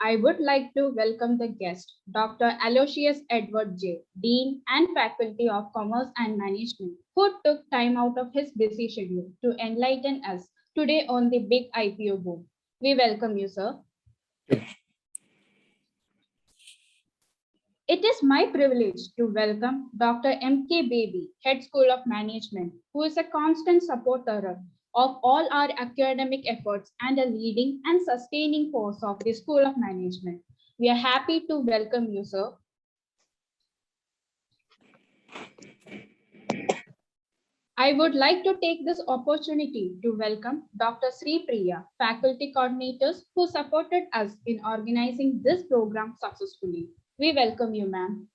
I would like to welcome the guest, Dr. Aloysius Edward J., Dean and Faculty of Commerce and Management, who took time out of his busy schedule to enlighten us today on the big IPO boom. We welcome you, sir. It is my privilege to welcome Dr. M.K. Baby, Head School of Management, who is a constant supporter of all our academic efforts and a leading and sustaining force of the School of Management. We are happy to welcome you, sir. I would like to take this opportunity to welcome Dr. Sri Priya, faculty coordinators who supported us in organizing this program successfully. We welcome you, ma'am.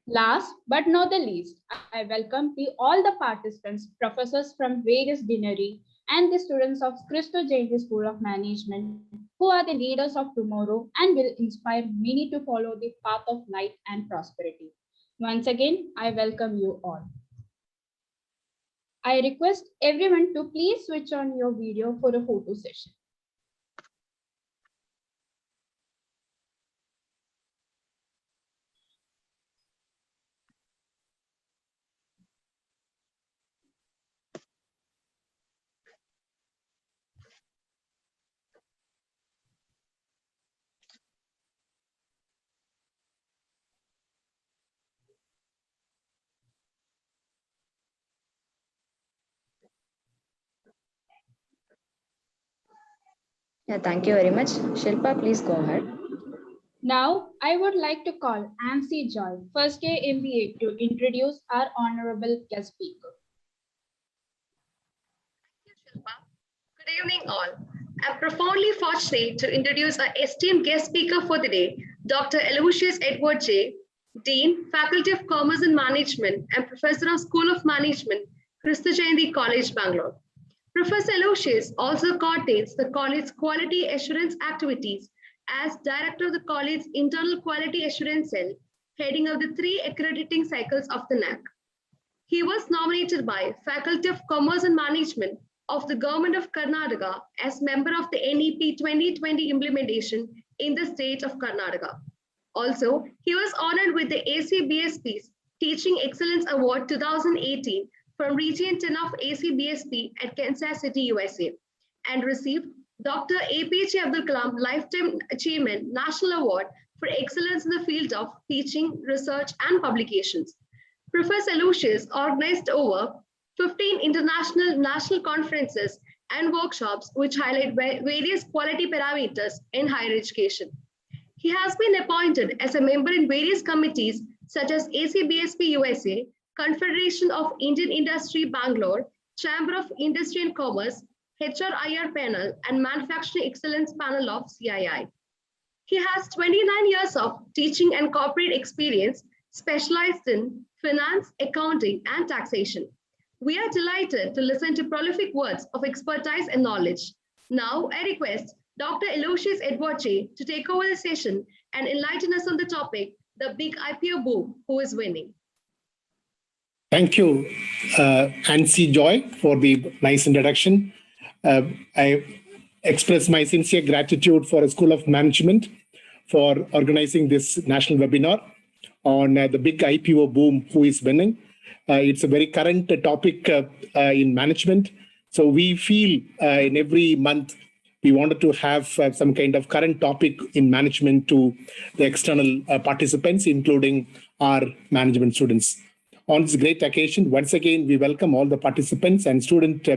Last but not the least, I welcome all the participants, professors from various deanery, and the students of Christo Jayanti School of Management, who are the leaders of tomorrow and will inspire many to follow the path of light and prosperity. Once again, I welcome you all. I request everyone to please switch on your video for a photo session. Yeah, thank you very much. Shilpa, please go ahead. Now, I would like to call Nancy Joy, first year MBA, to introduce our honorable guest speaker. Thank you, Shilpa. Good evening, all. I'm profoundly fortunate to introduce our esteemed guest speaker for the day, Dr. Aloysius Edward J., Dean, Faculty of Commerce and Management, and Professor of School of Management, Christo Jayanti College, Bangalore. Professor Aloysius also coordinates the college's quality assurance activities as Director of the college's Internal Quality Assurance Cell, heading up the 3 accrediting cycles of the NAC. He was nominated by Faculty of Commerce and Management of the Government of Karnataka as member of the NEP 2020 implementation in the state of Karnataka. Also, he was honored with the ACBSP's Teaching Excellence Award 2018 from Region 10 of ACBSP at Kansas City, USA, and received Dr. APJ Abdul Kalam Lifetime Achievement National Award for Excellence in the field of teaching, research, and publications. Professor Aloysius organized over 15 international national conferences and workshops which highlight various quality parameters in higher education. He has been appointed as a member in various committees such as ACBSP USA, Confederation of Indian Industry Bangalore, Chamber of Industry and Commerce, HRIR panel, and Manufacturing Excellence panel of CII. He has 29 years of teaching and corporate experience, specialized in finance, accounting, and taxation. We are delighted to listen to prolific words of expertise and knowledge. Now, I request Dr. Aloysius Edward J. to take over the session and enlighten us on the topic, the big IPO boom, who is winning. Thank you, Nancy Joy, for the nice introduction. I express my sincere gratitude for a School of Management for organizing this national webinar on the big IPO boom, who is winning. It's a very current topic in management. So we feel in every month, we wanted to have some kind of current topic in management to the external participants, including our management students. On this great occasion, once again, we welcome all the participants and students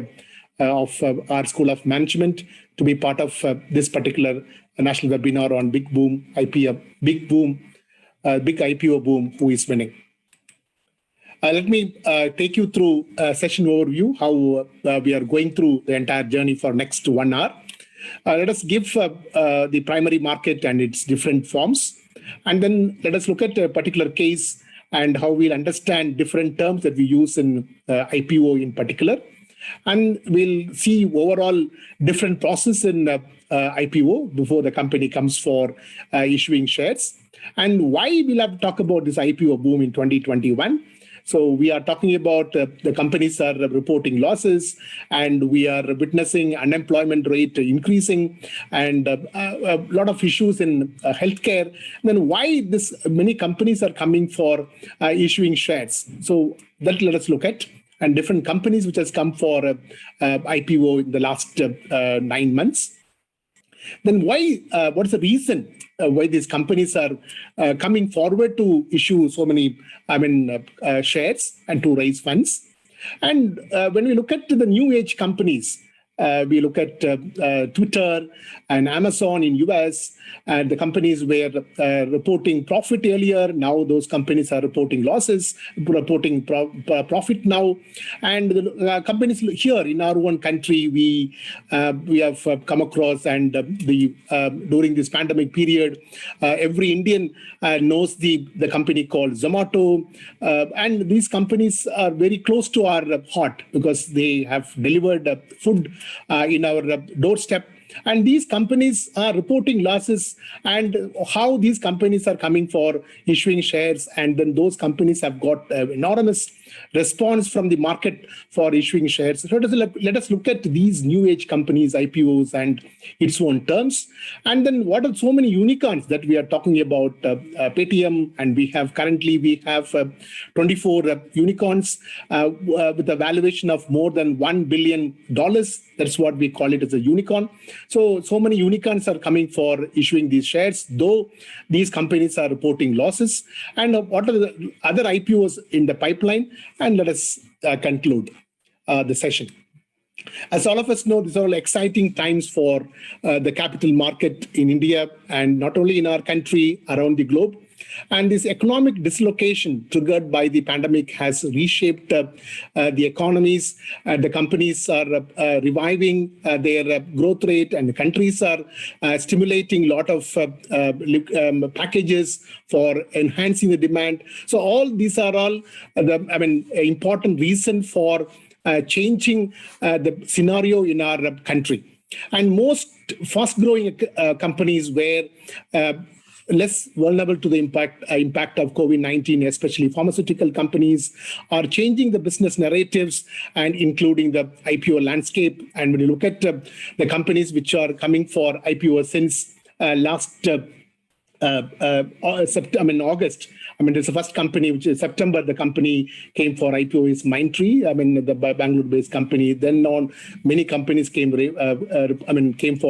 of our School of Management to be part of this particular national webinar on big IPO boom, who is winning. Let me take you through a session overview, how we are going through the entire journey for next 1 hour. Let us give the primary market and its different forms, and then let us look at a particular case and how we'll understand different terms that we use in IPO in particular. And we'll see overall different process in IPO before the company comes for issuing shares, and why we'll have to talk about this IPO boom in 2021. So we are talking about the companies are reporting losses, and we are witnessing unemployment rate increasing, and a lot of issues in healthcare. Then why this many companies are coming for issuing shares? So that let us look at, and different companies which has come for IPO in the last 9 months. Then why? What's the reason why these companies are coming forward to issue so many, shares and to raise funds? And when we look at the new age companies, we look at Twitter and Amazon in US, and the companies were reporting profit earlier. Now those companies are reporting losses, reporting profit now. And the companies here in our own country, we have come across, and during this pandemic period, every Indian knows the company called Zomato, and these companies are very close to our heart because they have delivered food in our doorstep. And these companies are reporting losses, and how these companies are coming for issuing shares, and then those companies have got enormous response from the market for issuing shares. So let us look at these new age companies, IPOs, and its own terms. And then what are so many unicorns that we are talking about? Paytm, and we have 24 unicorns with a valuation of more than $1 billion. That's what we call it as a unicorn. So many unicorns are coming for issuing these shares, though these companies are reporting losses. And what are the other IPOs in the pipeline? And let us conclude the session. As all of us know, these are all exciting times for the capital market in India, and not only in our country, around the globe. And this economic dislocation triggered by the pandemic has reshaped the economies. The companies are reviving their growth rate, and the countries are stimulating a lot of packages for enhancing the demand. So all these are all important reason for changing the scenario in our country. And most fast-growing companies were less vulnerable to the impact of COVID-19, especially pharmaceutical companies, are changing the business narratives and including the IPO landscape. And when you look at the companies which are coming for IPO since last August. There's the first company, which is September, the company came for IPO is Mindtree, the Bangalore-based company. Then on, many companies came for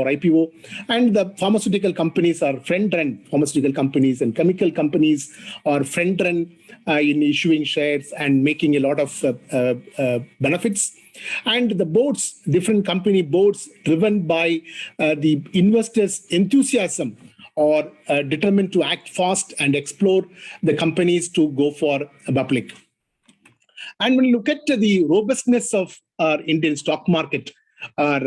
IPO. And the pharmaceutical companies are front-run. Pharmaceutical companies and chemical companies are front-run in issuing shares and making a lot of benefits. And the boards, different company boards, driven by the investors' enthusiasm, or determined to act fast and explore the companies to go for a public. And when you look at the robustness of our Indian stock market, our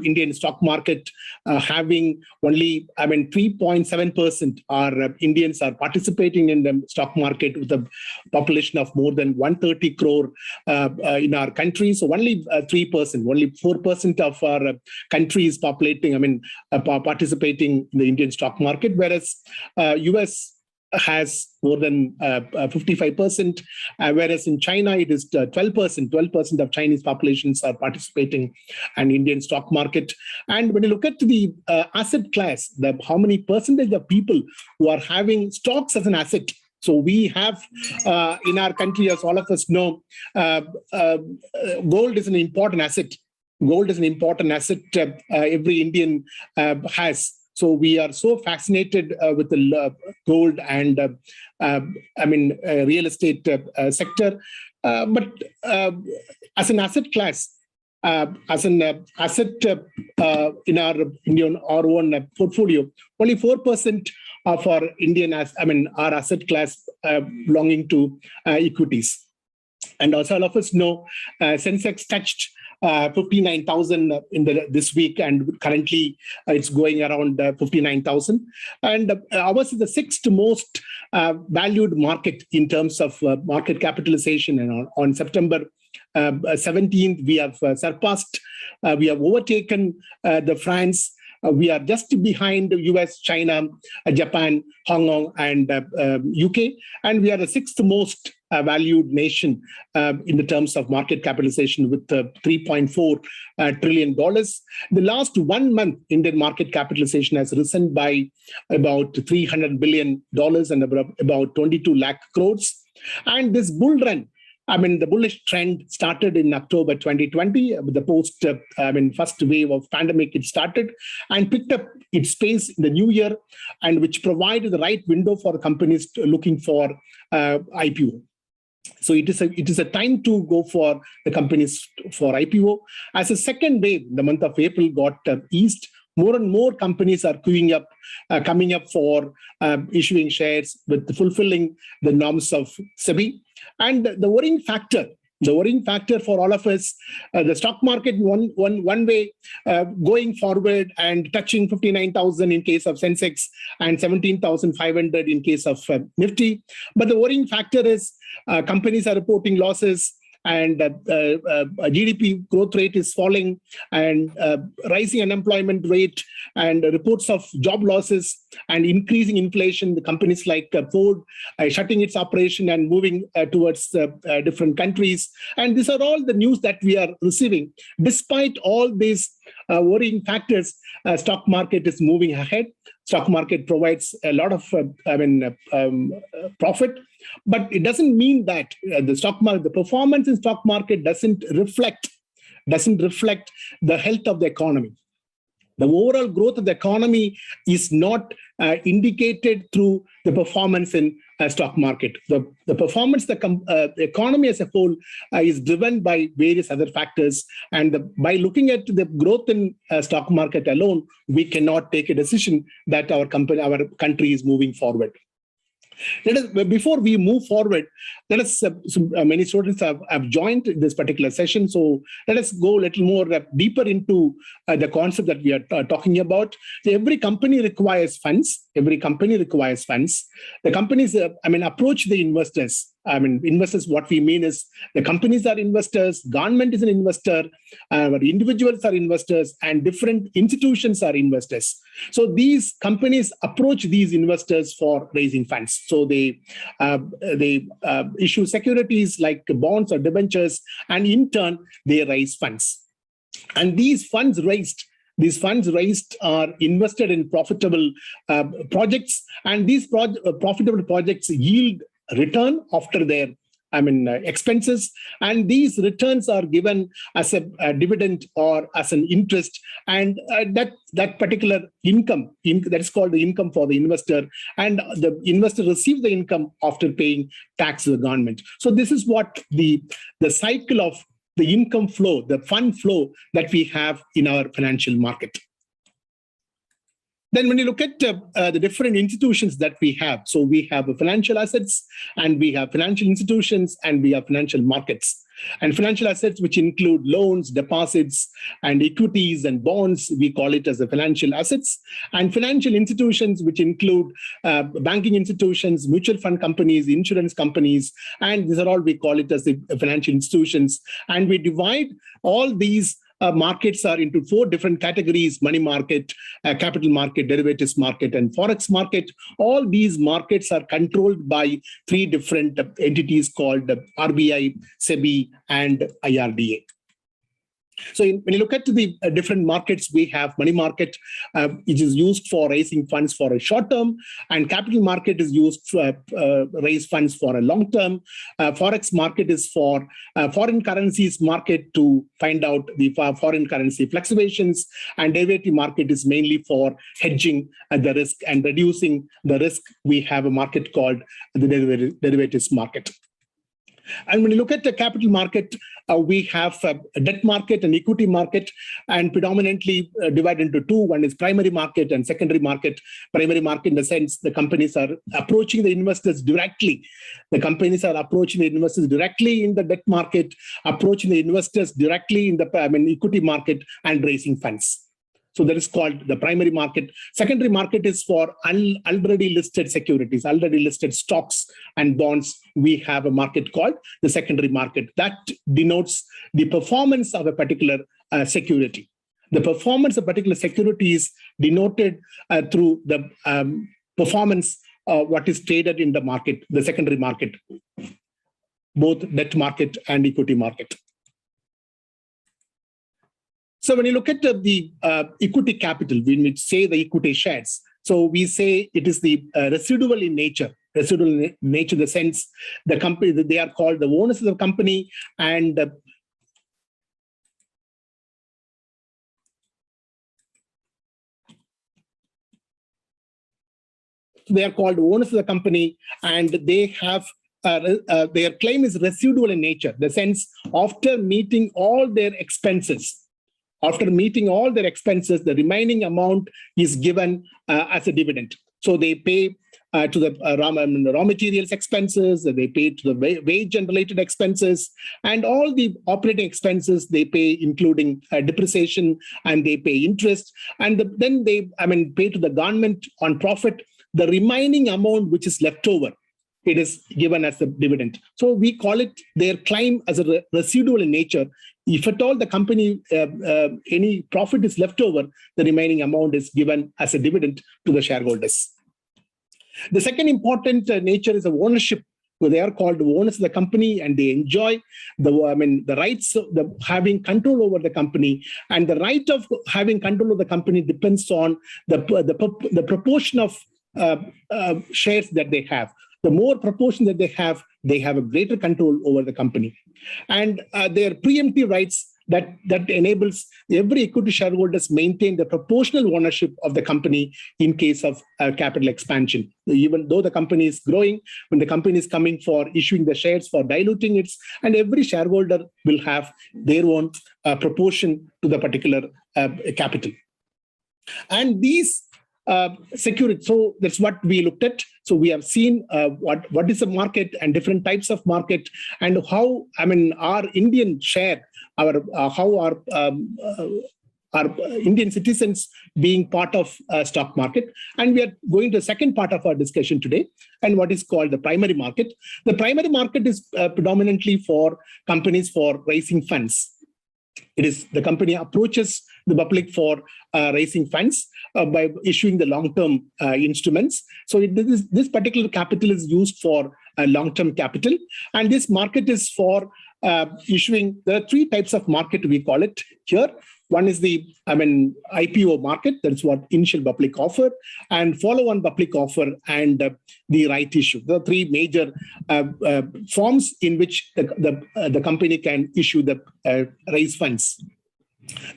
Indian stock market having only 3.7% our Indians are participating in the stock market, with a population of more than 130 crore in our country. So only 3%, only 4% of our country is participating in the Indian stock market, whereas US has more than 55%, whereas in China it is 12%. 12% of Chinese populations are participating in Indian stock market. And when you look at the asset class, how many percentage of people who are having stocks as an asset. So we have in our country, as all of us know, gold is an important asset. Gold is an important asset every Indian has. So we are so fascinated with the gold and real estate sector. But as an asset class, as an asset in our own portfolio, only 4% of our our asset class belonging to equities. And also all of us know Sensex touched 59,000 this week, and currently it's going around 59,000. And ours is the sixth most valued market in terms of market capitalization. And on September 17th, we have surpassed, we have overtaken the France. We are just behind the US, China, Japan, Hong Kong, and UK. And we are the sixth most valued nation in the terms of market capitalization with $3.4 trillion. The last 1 month, Indian market capitalization has risen by about $300 billion and about 22 lakh crores. And this bull run, the bullish trend started in October 2020 with the first wave of pandemic. It started and picked up its pace in the new year, and which provided the right window for companies looking for IPO. So it is a time to go for the companies for IPO. As a second wave, the month of April got eased. More and more companies are queuing up, coming up for issuing shares with fulfilling the norms of SEBI. And the worrying factor for all of us, the stock market one way going forward and touching 59,000 in case of Sensex and 17,500 in case of Nifty. But the worrying factor is companies are reporting losses, and GDP growth rate is falling, and rising unemployment rate, and reports of job losses and increasing inflation. The companies like Ford shutting its operation and moving towards different countries. And these are all the news that we are receiving. Despite all these worrying factors, stock market is moving ahead. Stock market provides a lot of profit, but it doesn't mean that the performance in stock market doesn't reflect the health of the economy. The overall growth of the economy is not indicated through the performance in stock market. The performance, the economy as a whole is driven by various other factors. And by looking at the growth in stock market alone, we cannot take a decision that our country is moving forward. Before we move forward, many students have joined this particular session. So let us go a little more deeper into the concept that we are talking about. So every company requires funds. The companies, approach the investors. Investors, what we mean is the companies are investors, government is an investor, individuals are investors, and different institutions are investors. So these companies approach these investors for raising funds. So they issue securities like bonds or debentures, and in turn, they raise funds. And these funds raised are invested in profitable projects, and these profitable projects yield return after their expenses, and these returns are given as a dividend or as an interest, and that particular income that is called the income for the investor, and the investor receives the income after paying tax to the government. So this is what the cycle of the income flow, the fund flow that we have in our financial market. Then when you look at the different institutions that we have, so we have financial assets, and we have financial institutions, and we have financial markets. And financial assets, which include loans, deposits, and equities and bonds, we call it as the financial assets. And financial institutions, which include banking institutions, mutual fund companies, insurance companies, and these are all, we call it as the financial institutions. And we divide all these markets are into 4 different categories: money market, capital market, derivatives market, and forex market. All these markets are controlled by 3 different entities called RBI, SEBI, and IRDA. So when you look at the different markets, we have money market, which is used for raising funds for a short term, and capital market is used to raise funds for a long term. Forex market is for foreign currencies market to find out the foreign currency fluctuations, and derivative market is mainly for hedging the risk and reducing the risk. We have a market called the derivatives market. And when you look at the capital market, we have a debt market and equity market, and predominantly divided into 2. One is primary market and secondary market. Primary market in the sense the companies are approaching the investors directly. The companies are approaching the investors directly in the debt market, approaching the investors directly in the equity market, and raising funds. So that is called the primary market. Secondary market is for already listed securities, already listed stocks and bonds. We have a market called the secondary market that denotes the performance of a particular security. The performance of particular security is denoted through the performance what is traded in the market, the secondary market, both debt market and equity market. So when you look at the equity capital, when we say the equity shares, so we say it is the residual in nature. Residual in nature, in the sense the company, they are called the owners of the company, and they are called owners of the company, and they have their claim is residual in nature. The sense, after meeting all their expenses, the remaining amount is given as a dividend. So they pay to the raw materials expenses, they pay to the wage and related expenses, and all the operating expenses they pay, including depreciation, and they pay interest, and then they pay to the government on profit. The remaining amount which is left over, it is given as a dividend. So we call it their claim as a residual in nature. If at all the company, any profit is left over, the remaining amount is given as a dividend to the shareholders. The second important nature is the ownership. So they are called owners of the company, and they enjoy the rights of having control over the company. And the right of having control of the company depends on the proportion of shares that they have. The more proportion that they have a greater control over the company. And their preemptive rights that enables every equity shareholders maintain the proportional ownership of the company in case of capital expansion. Even though the company is growing, when the company is coming for issuing the shares for diluting it, and every shareholder will have their own proportion to the particular capital. And these security. So that's what we looked at. So we have seen what is the market and different types of market, and how our Indian share, how our Indian citizens being part of stock market. And we are going to the second part of our discussion today, and what is called the primary market. The primary market is predominantly for companies for raising funds. It is the company approaches the public for raising funds by issuing the long-term instruments. So this particular capital is used for long-term capital. And this market is for issuing. There are three types of market, we call it here. One is the IPO market, that's what initial public offer, and follow-on public offer, and the right issue. There are three major forms in which the company can issue the raise funds.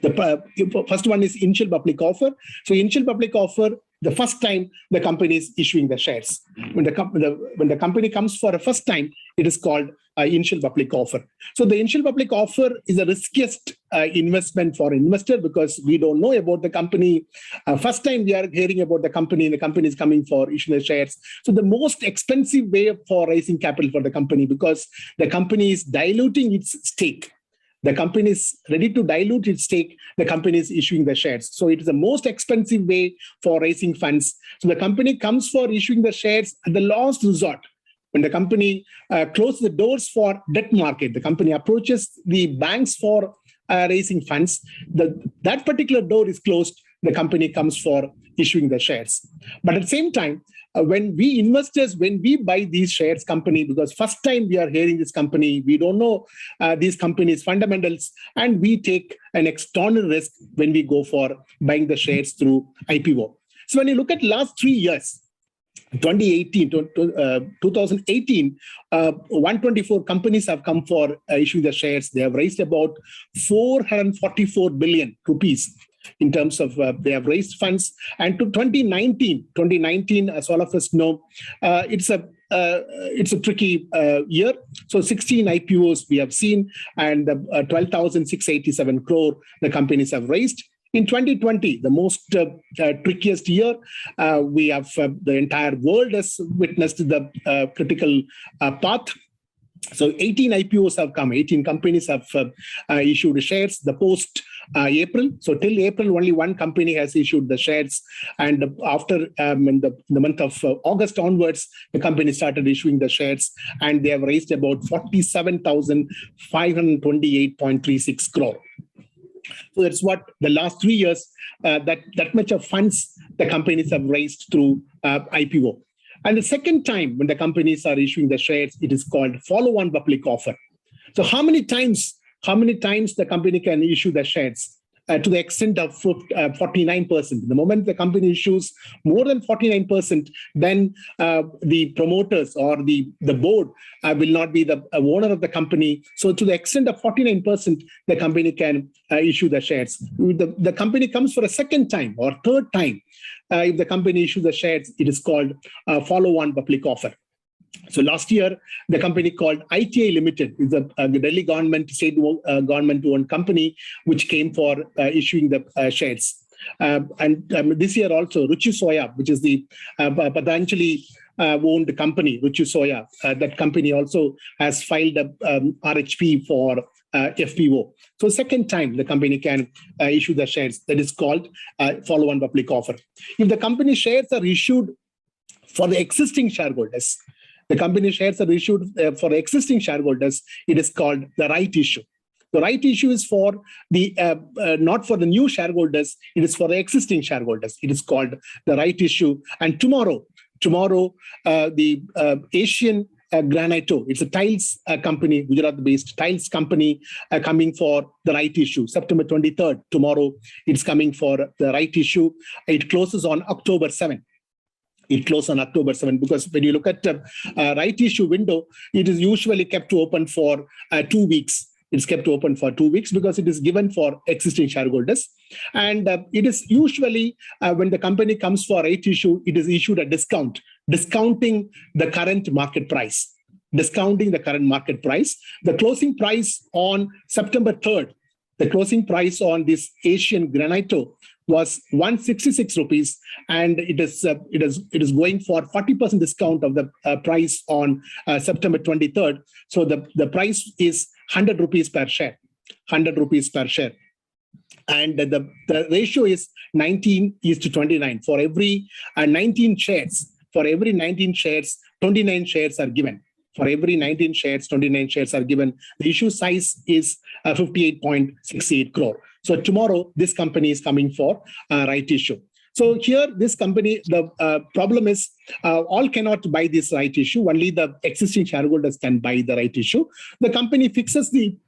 The first one is initial public offer. So initial public offer, the first time the company is issuing the shares. When the company comes for a first time, it is called initial public offer. So the initial public offer is the riskiest investment for investor, because we don't know about the company. First time we are hearing about the company, and the company is coming for issuing the shares. So the most expensive way for raising capital for the company, because the company is diluting its stake. The company is ready to dilute its stake. The company is issuing the shares. So it is the most expensive way for raising funds. So the company comes for issuing the shares at the last resort. When the company closes the doors for debt market, the company approaches the banks for raising funds. That particular door is closed. The company comes for issuing the shares. But at the same time, when we investors, when we buy these shares company, because first time we are hearing this company, we don't know these companies' fundamentals, and we take an external risk when we go for buying the shares through IPO. So when you look at last 3 years, 2018 to 2018, 124 companies have come for issuing the shares. They have raised about 444 billion rupees. In terms of they have raised funds. And to 2019, as all of us know, it's a tricky year. So 16 IPOs we have seen, and 12,687 crore the companies have raised. In 2020, the most trickiest year, we have the entire world has witnessed the critical path. So 18 IPOs have come, 18 companies have issued shares, the post April. So till April, only one company has issued the shares. And after in the month of August onwards, the company started issuing the shares, and they have raised about 47,528.36 crore. So that's what the last 3 years, that much of funds the companies have raised through IPO. And the second time when the companies are issuing the shares, it is called follow-on public offer. So how many times the company can issue the shares? To the extent of 49%. The moment the company issues more than 49%, then the promoters or the board will not be the owner of the company. So to the extent of 49%, the company can issue the shares. The company comes for a second time or third time. If the company issues the shares, it is called follow-on public offer. So last year, the company called ITI Limited is the Delhi government, state government-owned company, which came for issuing the shares. And this year also, Ruchi Soya, which is the Patanjali owned company, Ruchi Soya, that company also has filed a RHP for FPO. So second time, the company can issue the shares. That is called follow-on public offer. If the company shares are issued for the existing shareholders, the company shares are issued for existing shareholders, it is called the right issue. The right issue is for the not for the new shareholders, it is for the existing shareholders. It is called the right issue. And tomorrow, the Asian Granito, it's a tiles company, Gujarat-based tiles company, coming for the right issue. September 23rd, tomorrow, it's coming for the right issue. It closes on October 7th. It closed on October 7 because when you look at right issue window, it is usually kept open for 2 weeks. It's kept open for 2 weeks because it is given for existing shareholders. And it is usually when the company comes for right issue, it is issued a discount, discounting the current market price. Discounting the current market price. The closing price on September 3rd, the closing price on this Asian Granito was 166 rupees, and it is going for 40% discount of the price on September 23rd. So the price is 100 rupees per share, 100 rupees per share. And the ratio is 19:29. For every 19 shares, 29 shares are given. For every 19 shares, 29 shares are given. The issue size is 58.68 crore. So tomorrow, this company is coming for right issue. So here, this company, the problem is all cannot buy this right issue. Only the existing shareholders can buy the right issue. The company fixes the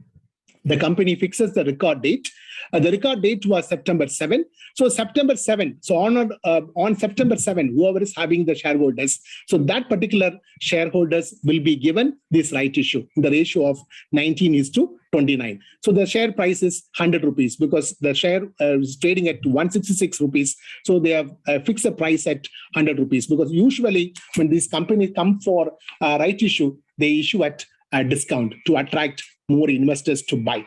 record date. The record date was September 7. So September 7. So on September 7, whoever is having the shareholders, so that particular shareholders will be given this right issue. The ratio of 19:29. So the share price is 100 rupees because the share is trading at 166 rupees. So they have fixed the price at 100 rupees because usually when these companies come for right issue, they issue at a discount to attract more investors to buy.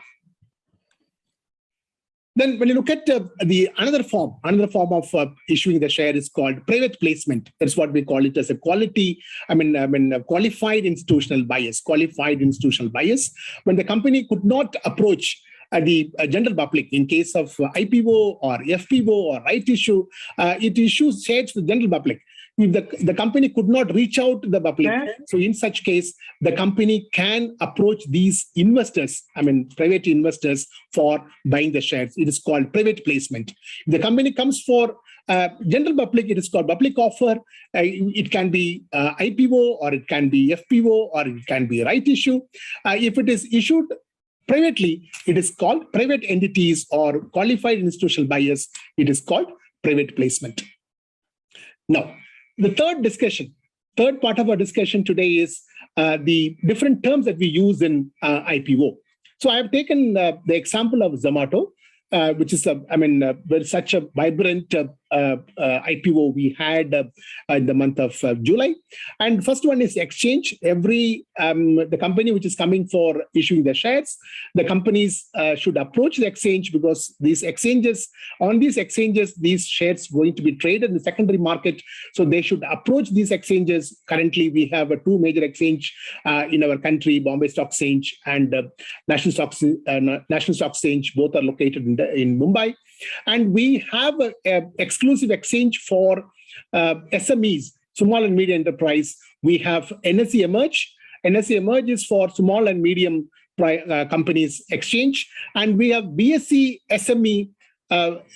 Then when you look at another form of issuing the share is called private placement. That's what we call it as a qualified institutional buyers. Qualified institutional buyers. When the company could not approach the general public in case of IPO or FPO or right issue, it issues shares to the general public. If the company could not reach out to the public, so in such case, the company can approach these investors, private investors, for buying the shares. It is called private placement. If the company comes for general public, it is called public offer. It can be IPO or it can be FPO or it can be right issue. If it is issued privately, it is called private entities or qualified institutional buyers. It is called private placement. Now, the third part of our discussion today is the different terms that we use in IPO. So I have taken the example of Zomato, which is, such a vibrant IPO we had in the month of July. And first one is exchange. The company which is coming for issuing the shares, the companies should approach the exchange because these exchanges, these shares going to be traded in the secondary market. So they should approach these exchanges. Currently, we have two major exchange in our country, Bombay Stock Exchange and National Stock Exchange. Both are located in Mumbai. And we have an exclusive exchange for SMEs, small and medium enterprise. We have NSE Emerge. NSE Emerge is for small and medium companies exchange, and we have BSE SME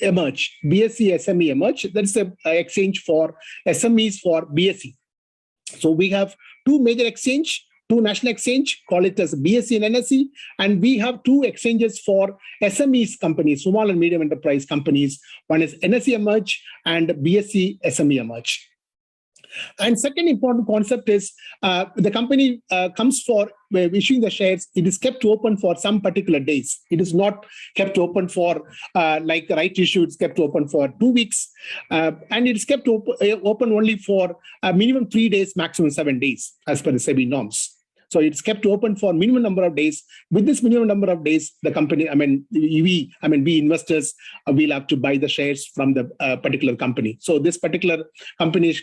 emerge. BSE SME emerge. That's a exchange for SMEs for BSE. So we have two major exchange, two national exchange, call it as BSE and NSE, and we have two exchanges for SMEs companies, small and medium enterprise companies. One is NSE emerge and BSE SME emerge. And second important concept is the company comes for issuing the shares. It is kept open for some particular days. It is not kept open for like the right issue. It's kept open for 2 weeks, and it is kept open only for minimum 3 days, maximum 7 days, as per the SEBI norms. So it's kept open for minimum number of days. With this minimum number of days, the company, we investors will have to buy the shares from the particular company. So this particular company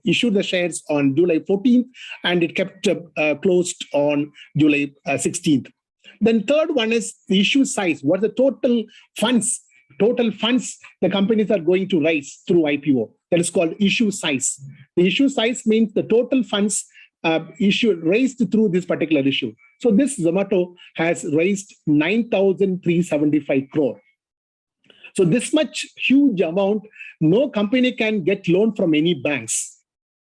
issued the shares on July 14th, and it kept closed on July 16th. Then third one is the issue size. What the total funds the companies are going to raise through IPO. That is called issue size. The issue size means the total funds raised through this particular issue. So this Zomato has raised 9,375 crore. So this much huge amount, no company can get loan from any banks.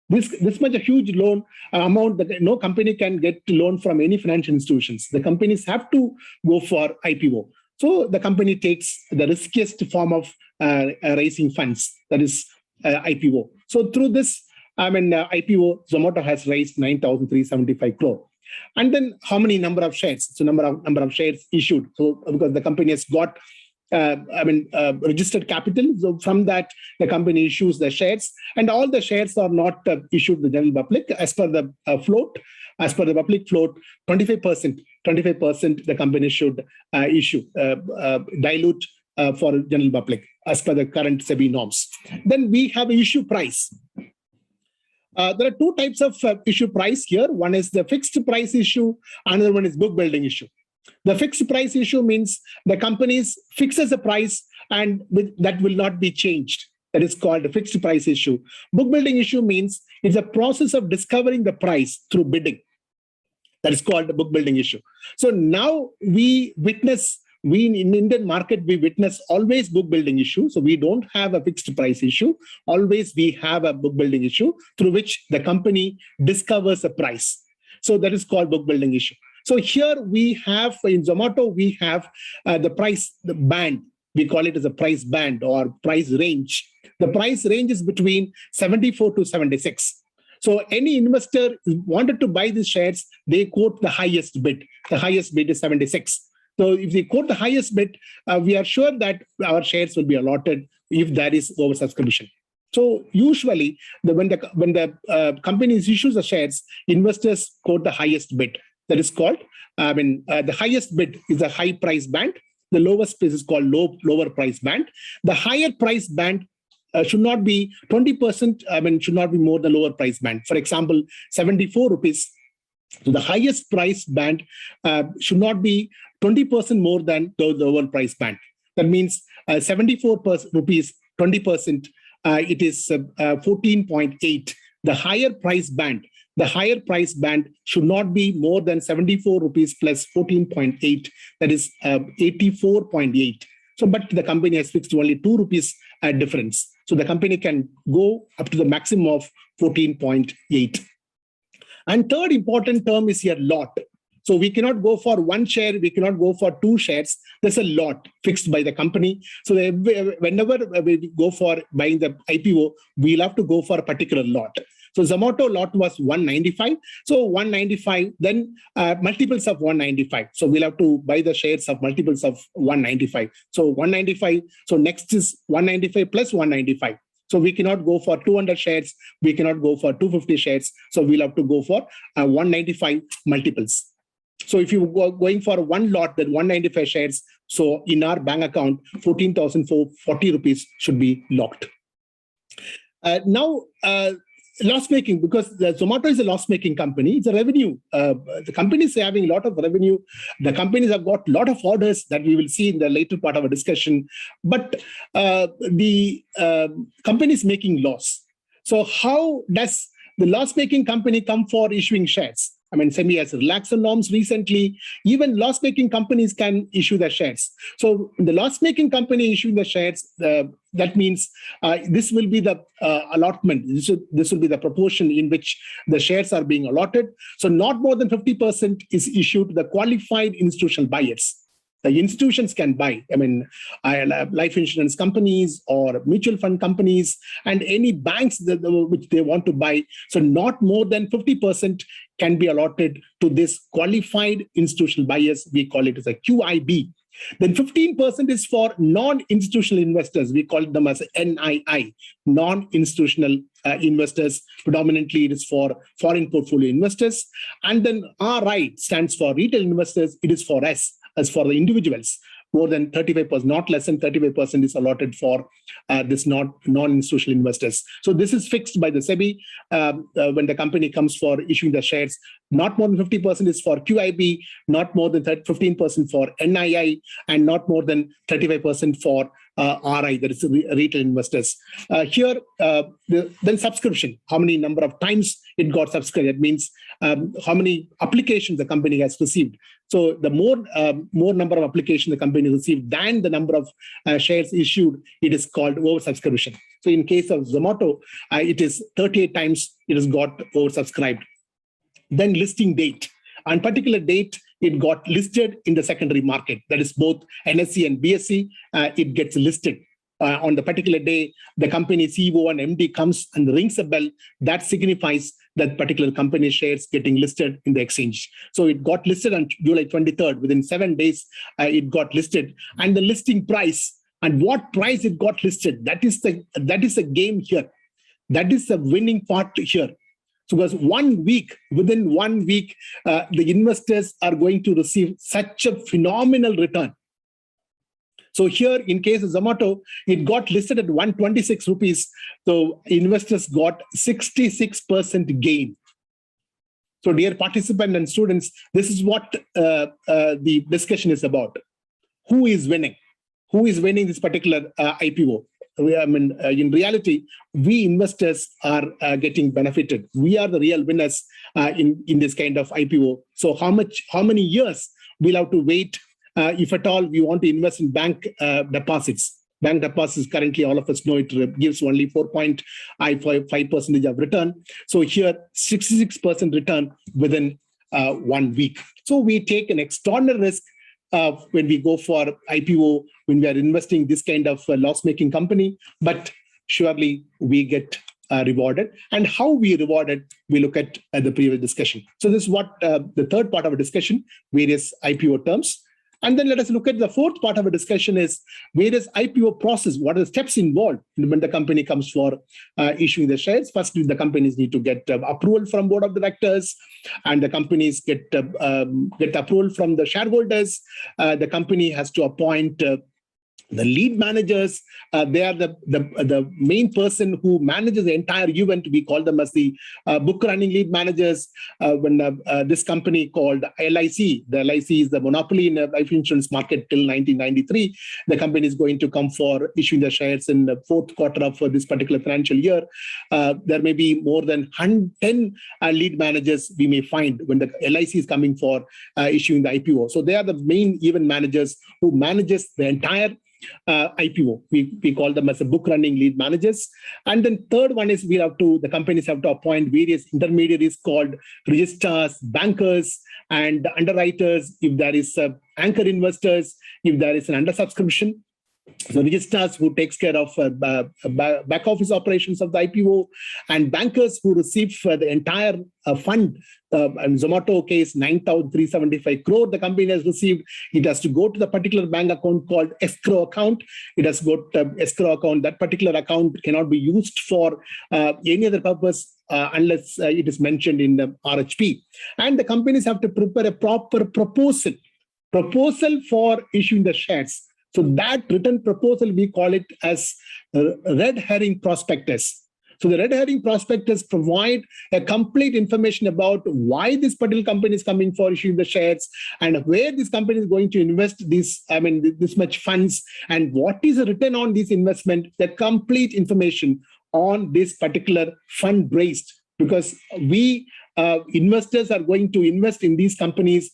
This much a huge loan amount that no company can get loan from any financial institutions. The companies have to go for IPO. So the company takes the riskiest form of raising funds, that is IPO. So through this, IPO, Zomato has raised 9,375 crore. And then how many number of shares? So number of shares issued. So because the company has got registered capital. So from that, the company issues the shares, and all the shares are not issued to the general public as per the float. As per the public float, 25% the company should issue, dilute for general public as per the current SEBI norms. Then we have issue price. There are two types of issue price here. One is the fixed price issue, another one is book building issue. The fixed price issue means the companies fixes a price and that will not be changed. That is called a fixed price issue. Book building issue means it's a process of discovering the price through bidding. That is called the book building issue. So now we in Indian market, we witness always book building issue. So we don't have a fixed price issue. Always we have a book building issue through which the company discovers a price. So that is called book building issue. So here we have, in Zomato, we have the price, the band. We call it as a price band or price range. The price range is between 74 to 76. So any investor wanted to buy these shares, they quote the highest bid. The highest bid is 76. So if they quote the highest bid, we are sure that our shares will be allotted if there is oversubscription. So usually, when the companies issues the shares, investors quote the highest bid. That is called, the highest bid is a high price band. The lowest price is called lower price band. The higher price band should not be 20%, should not be more than lower price band. For example, 74 rupees. So the highest price band should not be 20% more than the lower price band. That means 74 rupees, 20%, it is 14.8. The higher price band should not be more than 74 rupees plus 14.8. That is 84.8. So, but the company has fixed only 2 rupees difference. So the company can go up to the maximum of 14.8. And third important term is here, lot. So we cannot go for one share, we cannot go for 2 shares. There's a lot fixed by the company. So whenever we go for buying the IPO, we'll have to go for a particular lot. So Zomato lot was 195. So 195, then multiples of 195. So we'll have to buy the shares of multiples of 195. So 195, so next is 195 plus 195. So we cannot go for 200 shares. We cannot go for 250 shares. So we'll have to go for 195 multiples. So if you are going for one lot, then 195 shares. So in our bank account, 14,440 rupees should be locked. Now, loss-making, because the Zomato is a loss-making company. It's a revenue. The company is having a lot of revenue. The companies have got a lot of orders that we will see in the later part of our discussion. But the company is making loss. So how does the loss-making company come for issuing shares? I mean, SEBI has relaxed the norms recently. Even loss-making companies can issue their shares. So the loss-making company issuing the shares, that means this will be the allotment. This will be the proportion in which the shares are being allotted. So not more than 50% is issued to the qualified institutional buyers. The institutions can buy, I mean, life insurance companies or mutual fund companies and any banks which they want to buy. So not more than 50% can be allotted to this qualified institutional buyers. We call it as a QIB. Then 15% is for non-institutional investors. We call them as NII, non-institutional investors. Predominantly, it is for foreign portfolio investors. And then RI stands for retail investors. It is for S, as for the individuals. More than 35%, not less than 35% is allotted for this non-institutional investors. So this is fixed by the SEBI when the company comes for issuing the shares. Not more than 50% is for QIB, not more than 15% for NII, and not more than 35% for RI, that is retail investors. Here, then subscription, how many number of times it got subscribed. That means how many applications the company has received. So the more number of applications the company received than the number of shares issued, it is called oversubscription. So in case of Zomato, it is 38 times it has got oversubscribed. Then listing date. On particular date, it got listed in the secondary market. That is both NSE and BSE. It gets listed. On the particular day, the company CEO and MD comes and rings a bell. That signifies that particular company shares getting listed in the exchange. So it got listed on July 23rd. Within 7 days, it got listed. And the listing price and what price it got listed, that is the game here. That is the winning part here. So because within 1 week, the investors are going to receive such a phenomenal return. So here, in case of Zomato, it got listed at 126 rupees. So investors got 66% gain. So dear participants and students, this is what the discussion is about. Who is winning? Who is winning this particular IPO? I mean, in reality, we investors are getting benefited. We are the real winners in this kind of IPO. So how many years we'll have to wait if at all we want to invest in bank deposits? Bank deposits currently, all of us know, it gives only 4.5% of return. So here, 66% return within 1 week. So we take an extraordinary risk when we go for IPO, when we are investing this kind of loss-making company, but surely we get rewarded. And how we rewarded, we look at the previous discussion. So this is what the third part of a discussion, various IPO terms. And then let us look at the fourth part of a discussion is various IPO process. What are the steps involved when the company comes for issuing the shares? First, the companies need to get approval from board of directors, and the companies get approval from the shareholders. The company has to appoint the lead managers. They are the main person who manages the entire event. We call them as the book running lead managers. When this company called LIC, the LIC is the monopoly in the life insurance market till 1993. The company is going to come for issuing the shares in the fourth quarter of this particular financial year. There may be more than 110 lead managers we may find when the LIC is coming for issuing the IPO. So they are the main event managers who manages the entire IPO. We call them as a book running lead managers. And then third one is the companies have to appoint various intermediaries called registrars, bankers, and underwriters if there is anchor investors, if there is an undersubscription. So registrars who takes care of back office operations of the IPO, and bankers who receive the entire fund. In Zomato case, 9,375 crore the company has received. It has to go to the particular bank account called escrow account. It has got escrow account. That particular account cannot be used for any other purpose unless it is mentioned in the RHP. And the companies have to prepare a proper proposal for issuing the shares. So that written proposal, we call it as red herring prospectus. So the red herring prospectus provide a complete information about why this particular company is coming for issuing the shares and where this company is going to invest this much funds and what is the return on this investment, the complete information on this particular fund raised. Because we investors are going to invest in these companies.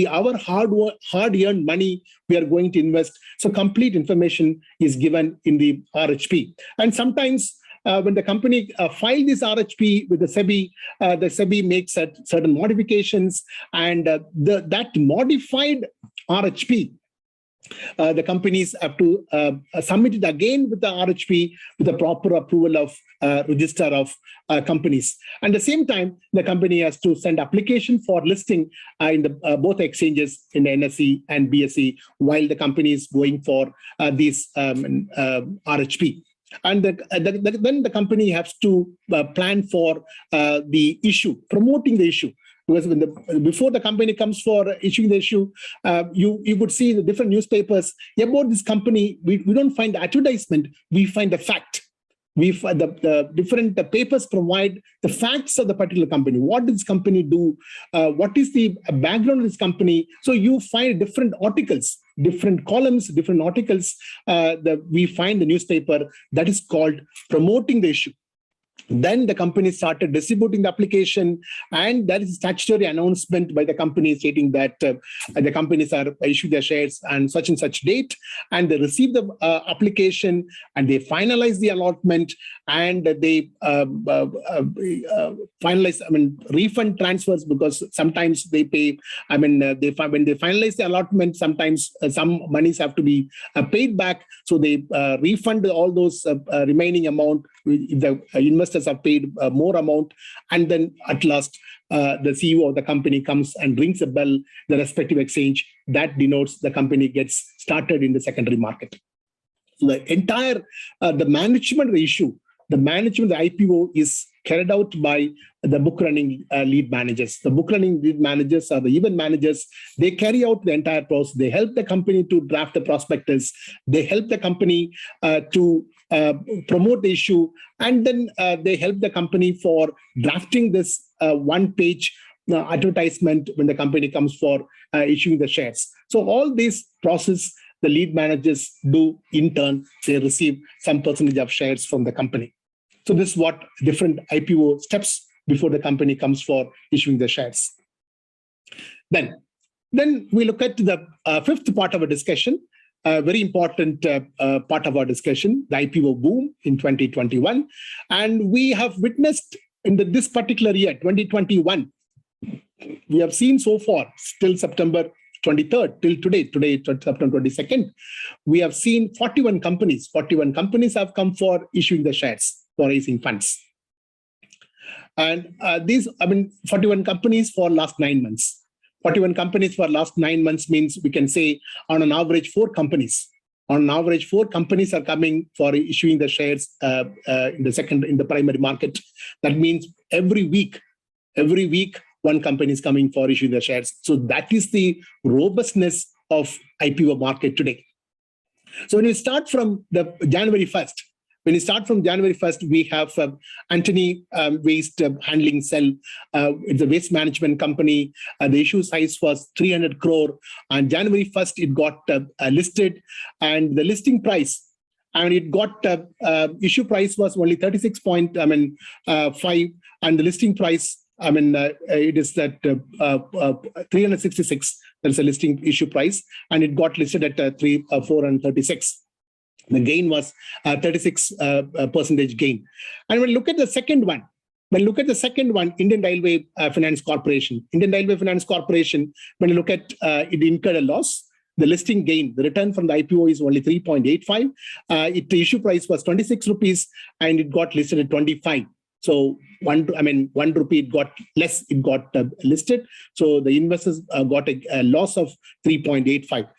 Our hard-earned money, we are going to invest. So complete information is given in the RHP. And sometimes when the company filed this RHP with the SEBI makes certain modifications, and that modified RHP, the companies have to submit it again with the RHP with the proper approval of register of companies. And at the same time, the company has to send application for listing in the both exchanges in the NSE and BSE while the company is going for this RHP. And then the company has to plan for the issue, promoting the issue. Because before the company comes for issuing the issue, you could see the different newspapers about this company. We don't find the advertisement, we find the fact. We find the different papers provide the facts of the particular company. What does this company do? What is the background of this company? So you find different articles, different columns, different articles. We find the newspaper that is called promoting the issue. Then the company started distributing the application, and there is a statutory announcement by the company stating that the companies are issued their shares and such date, and they receive the application and they finalize the allotment, and they finalize, refund transfers, because sometimes they pay, when they finalize the allotment, sometimes some monies have to be paid back. So they refund all those remaining amount if the investors have paid more amount, and then at last the CEO of the company comes and rings a bell, the respective exchange, that denotes the company gets started in the secondary market. So the entire the management of the issue, the management of the IPO is carried out by the book running lead managers. The book running lead managers are the event managers. They carry out the entire process. They help the company to draft the prospectus. They help the company to promote the issue, and then they help the company for drafting this one-page advertisement when the company comes for issuing the shares. So all this process, the lead managers do in turn. They receive some percentage of shares from the company. So this is what different IPO steps before the company comes for issuing the shares. Then we look at the fifth part of our discussion, a very important part of our discussion, the IPO boom in 2021. And we have witnessed in this particular year, 2021, we have seen so far, till September 23rd, till today, September 22nd, we have seen 41 companies. 41 companies have come for issuing the shares, for raising funds. And 41 companies for last 9 months. 41 companies for last 9 months means we can say on an average 4 companies. On an average, 4 companies are coming for issuing the shares in the primary market. That means every week, one company is coming for issuing the shares. So that is the robustness of IPO market today. So when you start from the January 1st, we have Antony Waste Handling Cell. It's a waste management company. The issue size was 300 crore. On January 1st, it got listed, and the listing price, it got issue price was only 36.5, and the listing price, it is that 366. That's a listing issue price, and it got listed at 436. The gain was 36% gain. And when you look at the second one, Indian Railway Finance Corporation. Indian Railway Finance Corporation, when you look at it incurred a loss. The listing gain, the return from the IPO is only 3.85. The issue price was 26 rupees, and it got listed at 25. So 1 rupee it got less, it got listed. So the investors got a loss of 3.85.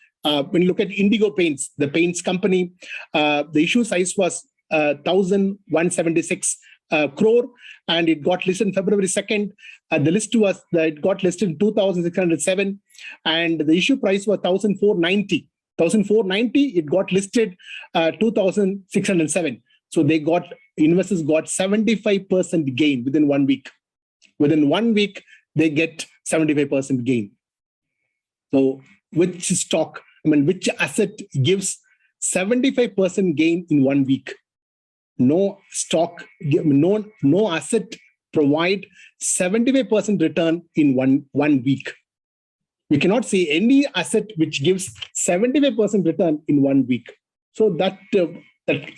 When you look at Indigo Paints, the paints company, the issue size was 1,176 crore, and it got listed on February 2nd. It got listed in 2,607, and the issue price was 1,490. 1,490, it got listed 2,607. So investors got 75% gain within 1 week. Within 1 week, they get 75% gain. So which stock, which asset gives 75% gain in 1 week? No stock, no asset provide 75% return in one week. We cannot see any asset which gives 75% return in 1 week. So that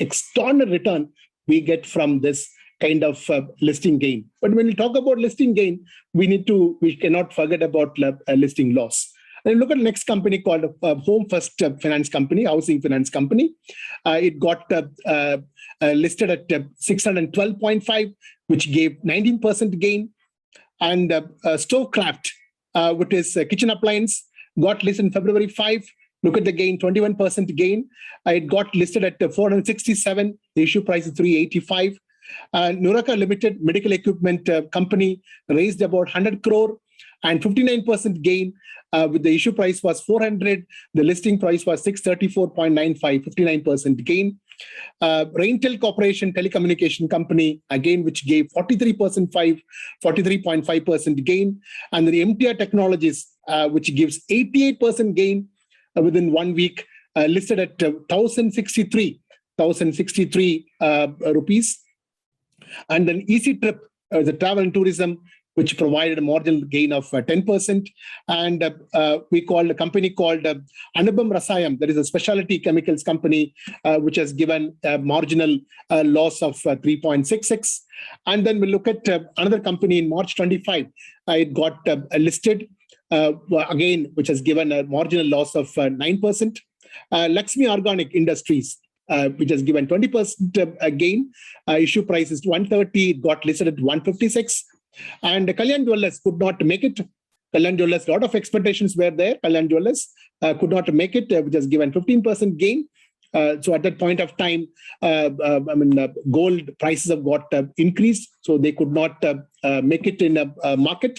extraordinary return we get from this kind of listing gain. But when we talk about listing gain, we cannot forget about listing loss. And look at the next company called Home First Finance Company, Housing Finance Company. It got listed at 612.5, which gave 19% gain. And Stovecraft, which is kitchen appliance, got listed in February 5. Look at the gain, 21% gain. It got listed at 467. The issue price is 385. Nuraka Limited, medical equipment company, raised about 100 crore and 59% gain. With the issue price was 400. The listing price was 634.95, 59% gain. Raintel Corporation Telecommunication Company, again, which gave 43.5% gain. And the MTR Technologies, which gives 88% gain within 1 week, listed at 1,063 rupees. And then Easy Trip, the travel and tourism, which provided a marginal gain of 10%. And we called a company called Anubam Rasayam, that is a specialty chemicals company, which has given a marginal loss of 3.66. And then we look at another company in March 25. It got listed, again, which has given a marginal loss of 9%. Lakshmi Organic Industries, which has given 20% gain. Issue price is 130. It got listed at 156. And Kalyan Jewellers could not make it. Kalyan Jewellers, a lot of expectations were there. Kalyan Jewellers could not make it, which has given 15% gain. So at that point of time, gold prices have got increased, so they could not make it in a market,